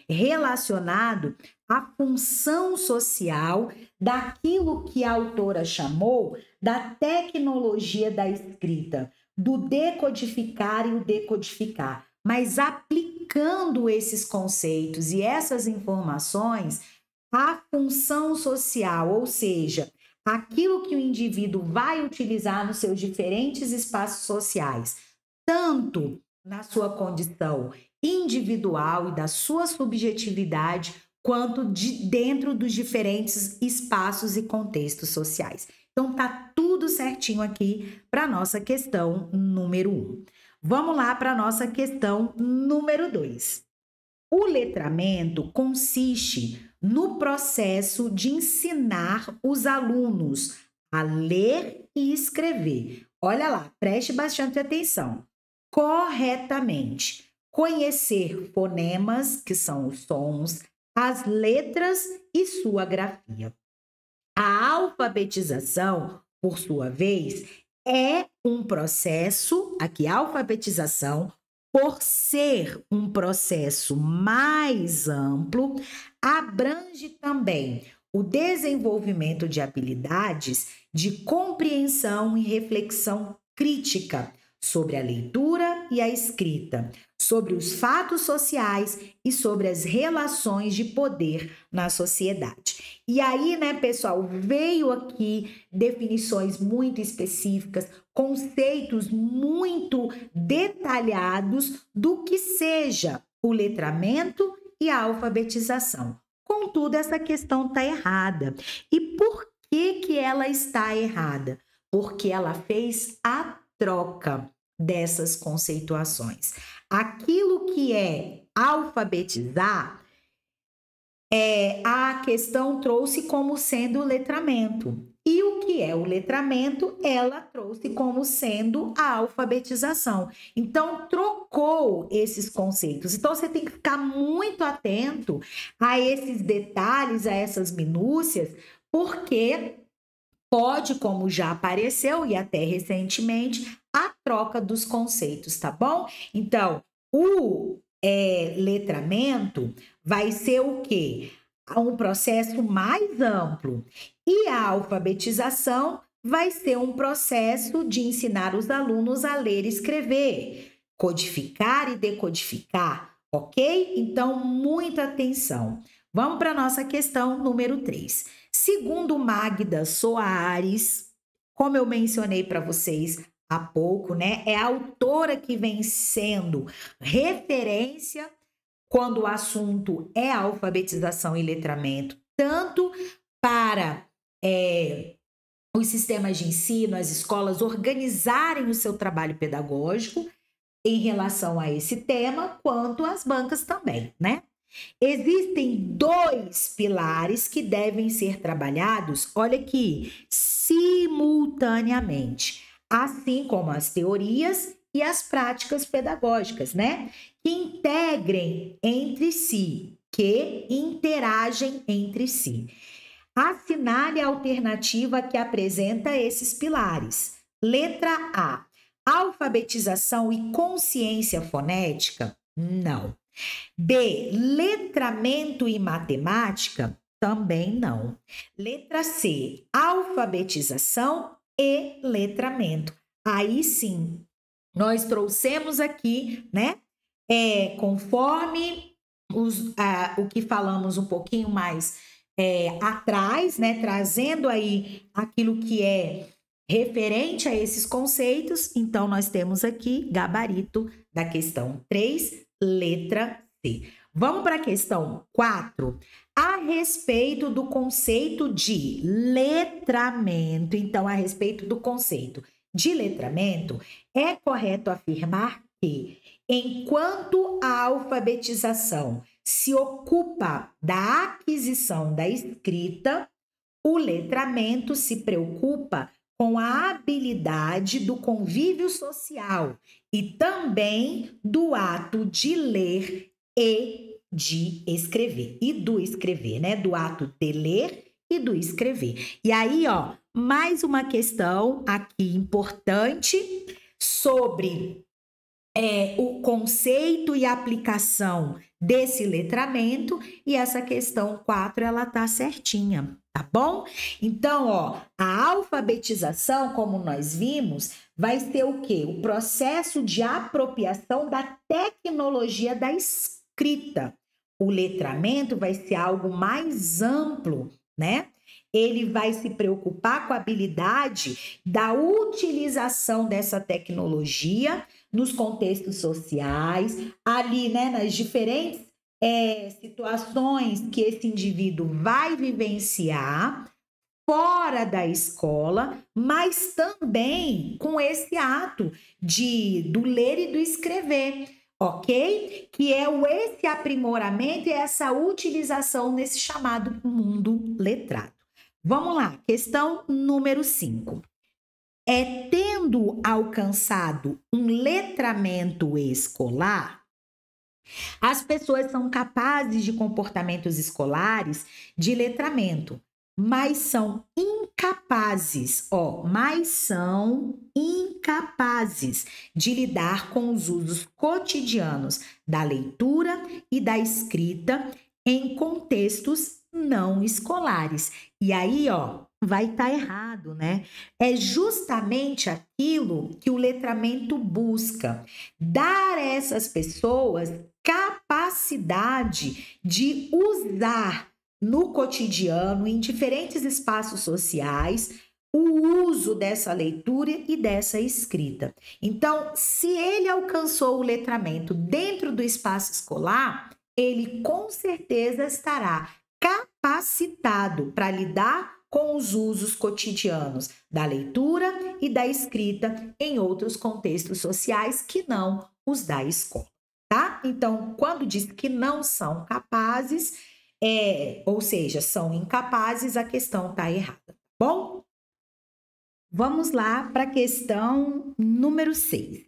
[SPEAKER 1] relacionado à função social daquilo que a autora chamou da tecnologia da escrita, do decodificar e o decodificar, mas aplicando esses conceitos e essas informações à função social, ou seja, aquilo que o indivíduo vai utilizar nos seus diferentes espaços sociais, tanto na sua condição individual e da sua subjetividade, quanto dentro dos diferentes espaços e contextos sociais. Então, tá tudo certinho aqui para a nossa questão número 1. Vamos lá para a nossa questão número 2. O letramento consiste no processo de ensinar os alunos a ler e escrever. Olha lá, preste bastante atenção. Corretamente. Conhecer fonemas, que são os sons, as letras e sua grafia. A alfabetização, por sua vez, é um processo, aqui a alfabetização, por ser um processo mais amplo, abrange também o desenvolvimento de habilidades de compreensão e reflexão crítica sobre a leitura e a escrita, sobre os fatos sociais e sobre as relações de poder na sociedade. E aí, né, pessoal, veio aqui definições muito específicas, conceitos muito detalhados do que seja o letramento e a alfabetização. Contudo, essa questão está errada. E por que ela está errada? Porque ela fez a troca dessas conceituações. Aquilo que é alfabetizar, a questão trouxe como sendo o letramento. E o que é o letramento, ela trouxe como sendo a alfabetização. Então, trocou esses conceitos. Então, você tem que ficar muito atento a esses detalhes, a essas minúcias, porque pode, como já apareceu e até recentemente, a troca dos conceitos, tá bom? Então, o letramento vai ser o quê? Um processo mais amplo. E a alfabetização vai ser um processo de ensinar os alunos a ler e escrever, codificar e decodificar, ok? Então, muita atenção. Vamos para a nossa questão número 3. Segundo Magda Soares, como eu mencionei para vocês há pouco, né? É a autora que vem sendo referência quando o assunto é alfabetização e letramento, tanto para os sistemas de ensino, as escolas organizarem o seu trabalho pedagógico em relação a esse tema, quanto as bancas também, né? Existem 2 pilares que devem ser trabalhados, olha aqui, simultaneamente, assim como as teorias e as práticas pedagógicas, né? Que integrem entre si, que interagem entre si. Assinale a alternativa que apresenta esses pilares. Letra A. Alfabetização e consciência fonética? Não. B. Letramento e matemática? Também não. Letra C. Alfabetização e letramento. Aí sim, nós trouxemos aqui, né? Conforme o que falamos um pouquinho mais atrás, né? Trazendo aí aquilo que é referente a esses conceitos, então nós temos aqui gabarito da questão 3, letra C. Vamos para a questão 4. A respeito do conceito de letramento, então, a respeito do conceito de letramento, é correto afirmar que, enquanto a alfabetização se ocupa da aquisição da escrita, o letramento se preocupa com a habilidade do convívio social e também do ato de ler e de escrever. E do escrever, né? Do ato de ler e do escrever. E aí, ó, mais uma questão aqui importante sobre o conceito e aplicação desse letramento, e essa questão 4, ela tá certinha, tá bom? Então, ó, a alfabetização, como nós vimos, vai ser o quê? O processo de apropriação da tecnologia da escrita. O letramento vai ser algo mais amplo, né? Ele vai se preocupar com a habilidade da utilização dessa tecnologia nos contextos sociais, ali, né, nas diferentes situações que esse indivíduo vai vivenciar fora da escola, mas também com esse ato do ler e do escrever, ok? Que é esse aprimoramento e essa utilização nesse chamado mundo letrado. Vamos lá, questão número 5. Tendo alcançado um letramento escolar, as pessoas são capazes de comportamentos escolares de letramento, mas são incapazes de lidar com os usos cotidianos da leitura e da escrita em contextos não escolares. E aí, ó, vai estar errado, né? É justamente aquilo que o letramento busca, dar a essas pessoas capacidade de usar no cotidiano, em diferentes espaços sociais, o uso dessa leitura e dessa escrita. Então, se ele alcançou o letramento dentro do espaço escolar, ele com certeza estará capacitado para lidar com os usos cotidianos da leitura e da escrita em outros contextos sociais que não os da escola, tá? Então, quando diz que não são capazes, ou seja, são incapazes, a questão está errada, tá bom? Vamos lá para a questão número 6.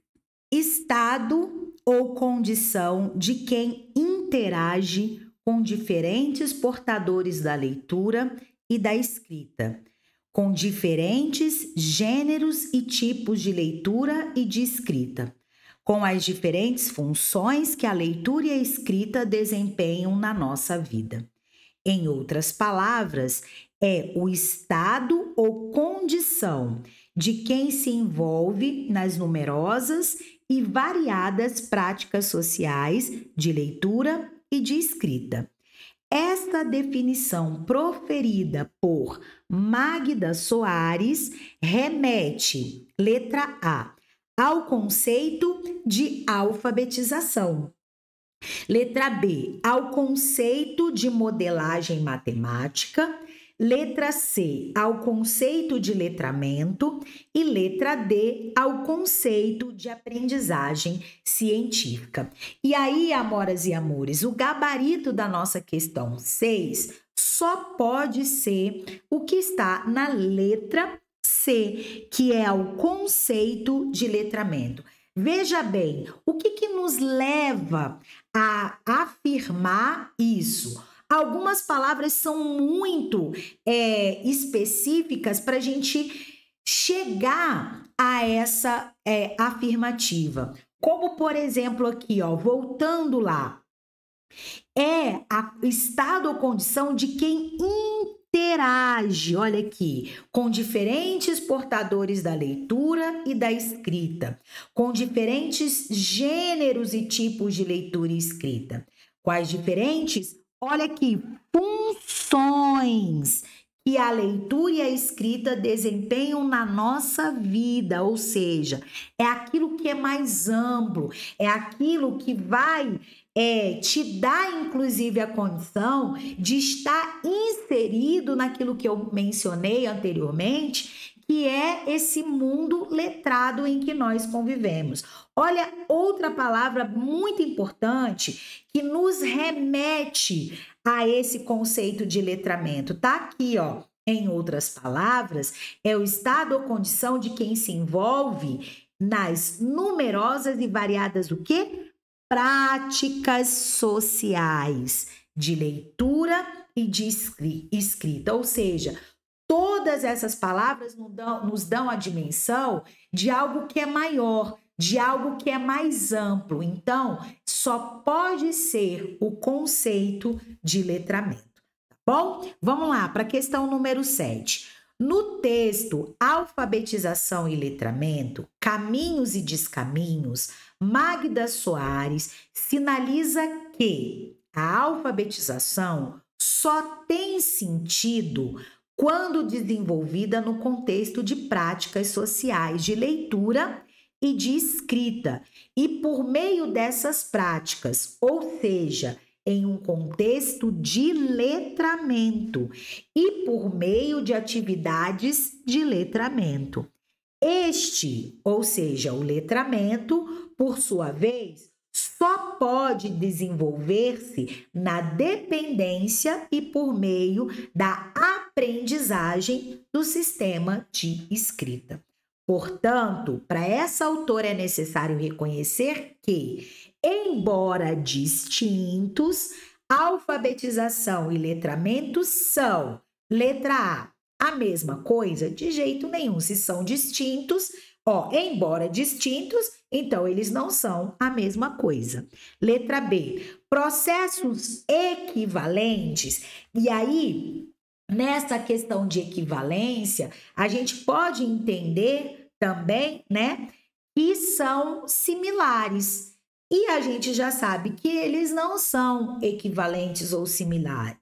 [SPEAKER 1] Estado ou condição de quem interage com diferentes portadores da leitura e da escrita, com diferentes gêneros e tipos de leitura e de escrita, com as diferentes funções que a leitura e a escrita desempenham na nossa vida. Em outras palavras, é o estado ou condição de quem se envolve nas numerosas e variadas práticas sociais de leitura e de escrita. Esta definição proferida por Magda Soares remete, letra A, ao conceito de alfabetização. Letra B, ao conceito de modelagem matemática. Letra C, ao conceito de letramento. E letra D, ao conceito de aprendizagem científica. E aí, amoras e amores, o gabarito da nossa questão 6 só pode ser o que está na letra C, que é o conceito de letramento. Veja bem, o que nos leva a afirmar isso? Algumas palavras são muito específicas para a gente chegar a essa afirmativa. Como, por exemplo, aqui, ó, voltando lá, estado ou condição de quem interage, olha aqui, com diferentes portadores da leitura e da escrita, com diferentes gêneros e tipos de leitura e escrita. Quais diferentes? Olha aqui, funções que a leitura e a escrita desempenham na nossa vida, ou seja, é aquilo que é mais amplo, é aquilo que vai te dar, inclusive, a condição de estar inserido naquilo que eu mencionei anteriormente, que é esse mundo letrado em que nós convivemos. Olha, outra palavra muito importante que nos remete a esse conceito de letramento. Tá aqui, ó. Em outras palavras, é o estado ou condição de quem se envolve nas numerosas e variadas o quê? Práticas sociais de leitura e de escrita, ou seja, todas essas palavras nos dão a dimensão de algo que é maior, de algo que é mais amplo. Então, só pode ser o conceito de letramento, tá bom? Vamos lá para a questão número 7. No texto Alfabetização e Letramento, Caminhos e Descaminhos, Magda Soares sinaliza que a alfabetização só tem sentido quando desenvolvida no contexto de práticas sociais de leitura e de escrita, e por meio dessas práticas, ou seja, em um contexto de letramento e por meio de atividades de letramento. Este, ou seja, o letramento, por sua vez, só pode desenvolver-se na dependência e por meio da aprendizagem do sistema de escrita. Portanto, para essa autora é necessário reconhecer que, embora distintos, alfabetização e letramento são, letra A mesma coisa? De jeito nenhum. Se são distintos, Ó, embora distintos, então eles não são a mesma coisa. Letra B, processos equivalentes. E aí, nessa questão de equivalência, a gente pode entender também, né, que são similares. E a gente já sabe que eles não são equivalentes ou similares.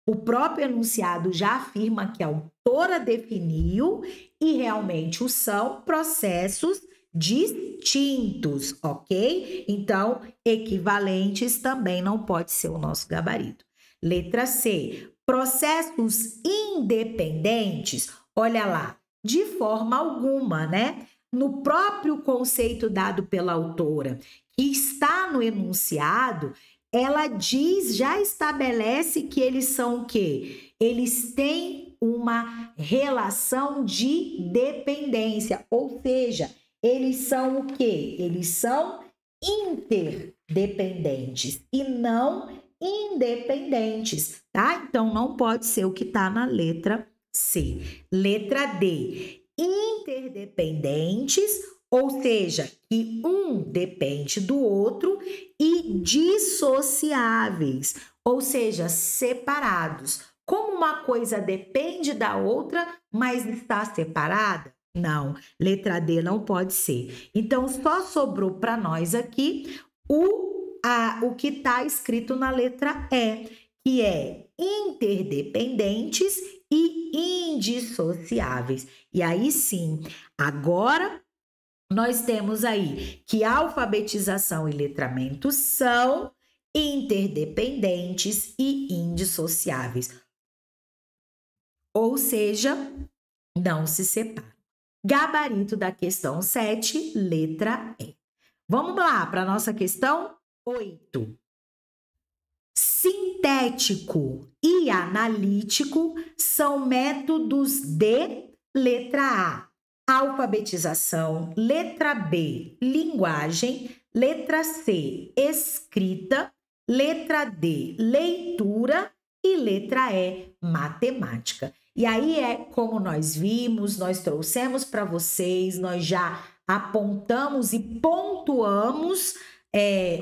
[SPEAKER 1] O próprio enunciado já afirma que a autora definiu e realmente o são processos distintos, ok? Então, equivalentes também não pode ser o nosso gabarito. Letra C, processos independentes, olha lá, de forma alguma, né? No próprio conceito dado pela autora, que está no enunciado, ela diz, já estabelece que eles são o quê? Eles têm uma relação de dependência, ou seja, eles são o quê? Eles são interdependentes e não independentes, tá? Então, não pode ser o que está na letra C. Letra D, interdependentes, ou seja, que um depende do outro, e dissociáveis, ou seja, separados. Como uma coisa depende da outra, mas está separada? Não, letra D não pode ser. Então, só sobrou para nós aqui o que está escrito na letra E, que é interdependentes e indissociáveis. E aí sim, agora nós temos aí que alfabetização e letramento são interdependentes e indissociáveis. Ou seja, não se separam. Gabarito da questão 7, letra E. Vamos lá para a nossa questão 8. Sintético e analítico são métodos de letra A, alfabetização, letra B, linguagem, letra C, escrita, letra D, leitura e letra E, matemática. E aí é como nós vimos, nós trouxemos para vocês, nós já apontamos e pontuamos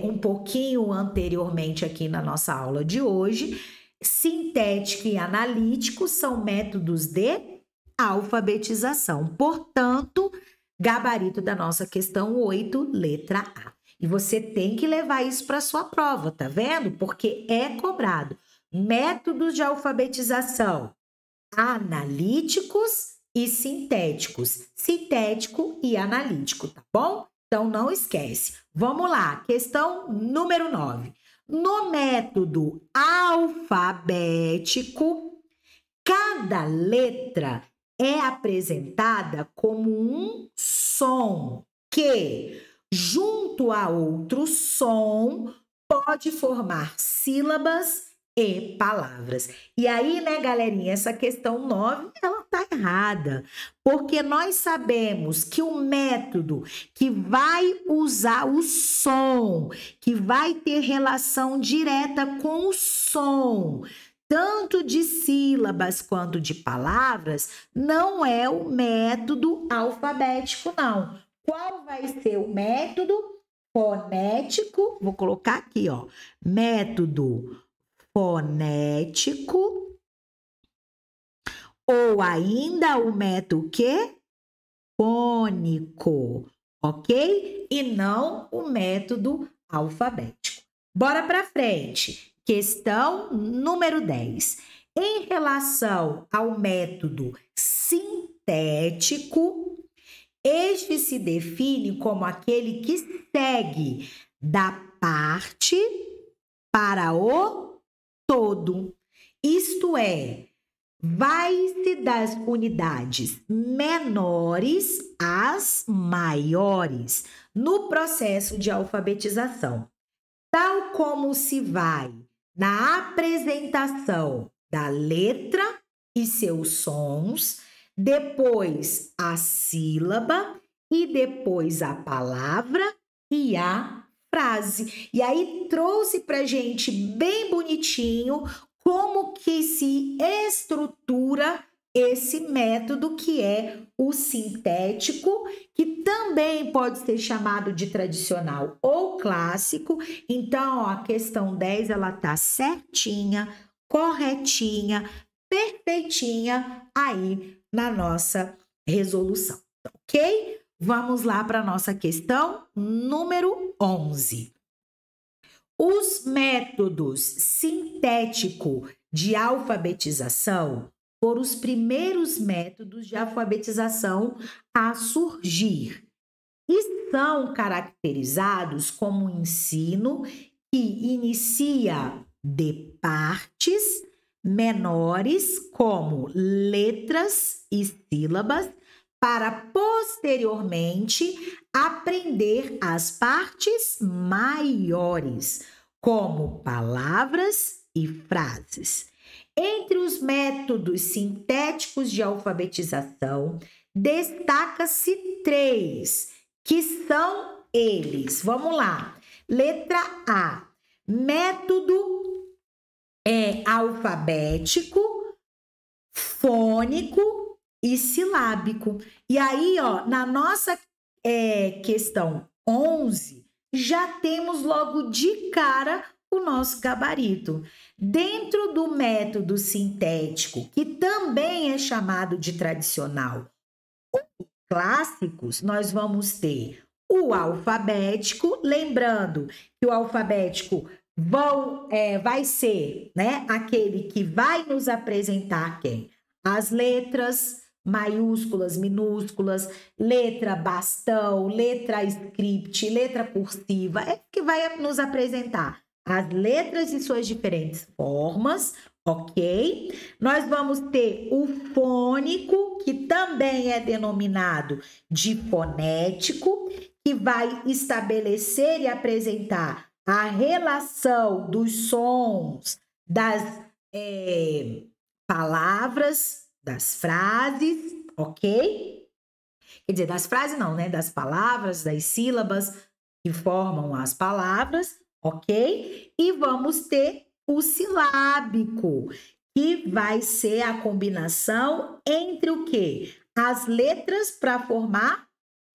[SPEAKER 1] um pouquinho anteriormente aqui na nossa aula de hoje. Sintético e analítico são métodos de alfabetização. Portanto, gabarito da nossa questão 8, letra A. E você tem que levar isso para sua prova, tá vendo? Porque é cobrado. Métodos de alfabetização analíticos e sintéticos. Sintético e analítico, tá bom? Então, não esquece. Vamos lá, questão número 9. No método alfabético, cada letra é apresentada como um som que, junto a outro som, pode formar sílabas e palavras. E aí, né, galerinha, essa questão 9, ela tá errada, porque nós sabemos que o método que vai usar o som, que vai ter relação direta com o som, tanto de sílabas quanto de palavras, não é o método alfabético, não. Qual vai ser o método fonético? Vou colocar aqui, ó, método fonético, ou ainda o método quê? Fônico, ok? E não o método alfabético. Bora para frente. Questão número 10. Em relação ao método sintético, este se define como aquele que segue da parte para o todo. Isto é, vai-se das unidades menores às maiores no processo de alfabetização, tal como se vai na apresentação da letra e seus sons, depois a sílaba e depois a palavra e a frase. E aí trouxe pra gente bem bonitinho como que se estrutura esse método que é o sintético, que também pode ser chamado de tradicional ou clássico. Então, ó, a questão 10 ela tá certinha, corretinha, perfeitinha aí na nossa resolução, ok? Vamos lá para a nossa questão número 11. Os métodos sintético de alfabetização foram os primeiros métodos de alfabetização a surgir e são caracterizados como um ensino que inicia de partes menores, como letras e sílabas, para posteriormente aprender as partes maiores, como palavras e frases. Entre os métodos sintéticos de alfabetização, destaca-se 3, que são eles. Vamos lá. Letra A, método alfabético, fônico e silábico. E aí, ó, na nossa questão 11, já temos logo de cara o nosso gabarito. Dentro do método sintético, que também é chamado de tradicional, clássicos, nós vamos ter o alfabético, lembrando que o alfabético vai ser, né, aquele que vai nos apresentar quem? As letras maiúsculas, minúsculas, letra bastão, letra script, letra cursiva, é que vai nos apresentar as letras e suas diferentes formas, ok? Nós vamos ter o fônico, que também é denominado de fonético, que vai estabelecer e apresentar a relação dos sons, das palavras, das frases, ok? Quer dizer, das frases não, né? Das palavras, das sílabas que formam as palavras, ok? E vamos ter o silábico, que vai ser a combinação entre o quê? As letras para formar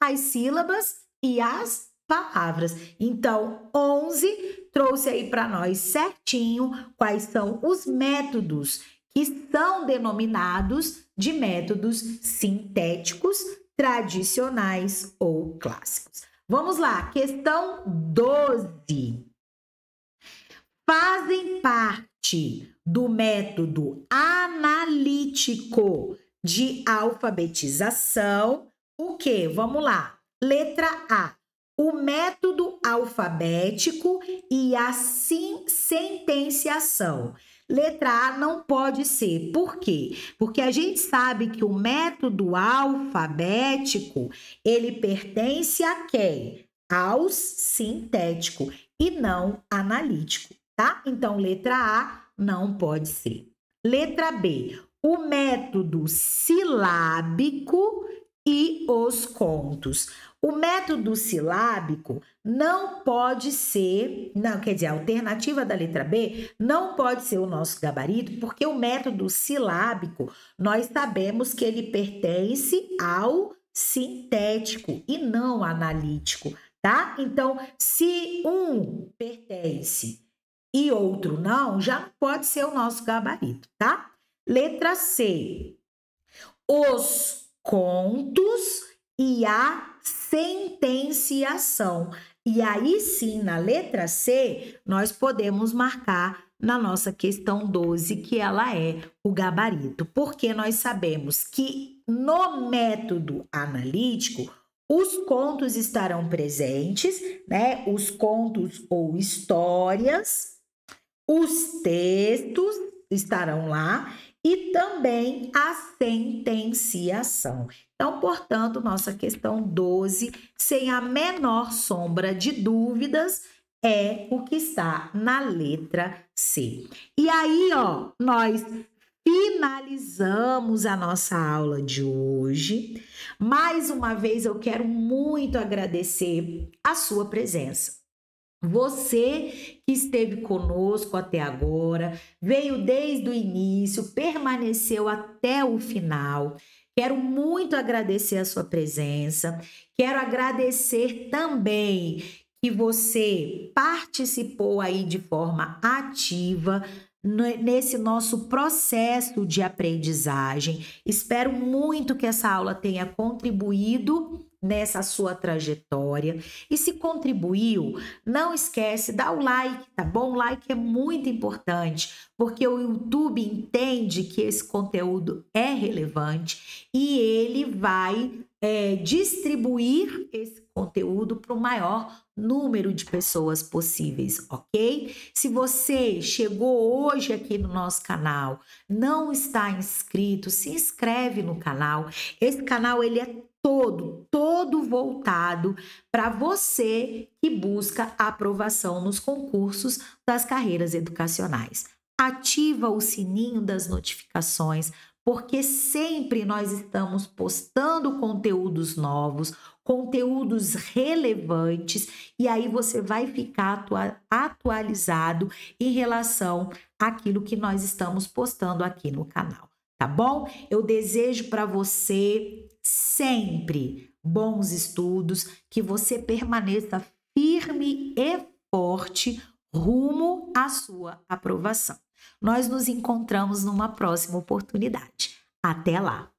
[SPEAKER 1] as sílabas e as palavras. Então, 11 trouxe aí para nós certinho quais são os métodos que são denominados de métodos sintéticos, tradicionais ou clássicos. Vamos lá, questão 12. Fazem parte do método analítico de alfabetização o quê? Vamos lá. Letra A. O método alfabético e a sentenciação. Letra A não pode ser. Por quê? Porque a gente sabe que o método alfabético, ele pertence a quem? Ao sintético e não analítico, tá? Então, letra A não pode ser. Letra B. O método silábico e os contos. O método silábico não pode ser, não, quer dizer, a alternativa da letra B não pode ser o nosso gabarito, porque o método silábico, nós sabemos que ele pertence ao sintético e não analítico, tá? Então, se um pertence e outro não, já pode ser o nosso gabarito, tá? Letra C. Os contos e a sentenciação. E aí sim, na letra C, nós podemos marcar na nossa questão 12 que ela é o gabarito, porque nós sabemos que no método analítico, os contos estarão presentes, né? Os contos ou histórias, os textos estarão lá e também a sentenciação. Então, portanto, nossa questão 12, sem a menor sombra de dúvidas, é o que está na letra C. E aí, ó, nós finalizamos a nossa aula de hoje. Mais uma vez, eu quero muito agradecer a sua presença. Você que esteve conosco até agora, veio desde o início, permaneceu até o final. Quero muito agradecer a sua presença. Quero agradecer também que você participou aí de forma ativa nesse nosso processo de aprendizagem. Espero muito que essa aula tenha contribuído nessa sua trajetória. E se contribuiu, não esquece, dá o like, tá bom? O like é muito importante, porque o YouTube entende que esse conteúdo é relevante e ele vai distribuir esse conteúdo para o maior número de pessoas possíveis, ok? Se você chegou hoje aqui no nosso canal, não está inscrito, se inscreve no canal. Esse canal ele é todo voltado para você que busca a aprovação nos concursos das carreiras educacionais. Ativa o sininho das notificações, porque sempre nós estamos postando conteúdos novos, conteúdos relevantes, e aí você vai ficar atualizado em relação àquilo que nós estamos postando aqui no canal, tá bom? Eu desejo para você sempre bons estudos, que você permaneça firme e forte rumo à sua aprovação. Nós nos encontramos numa próxima oportunidade. Até lá!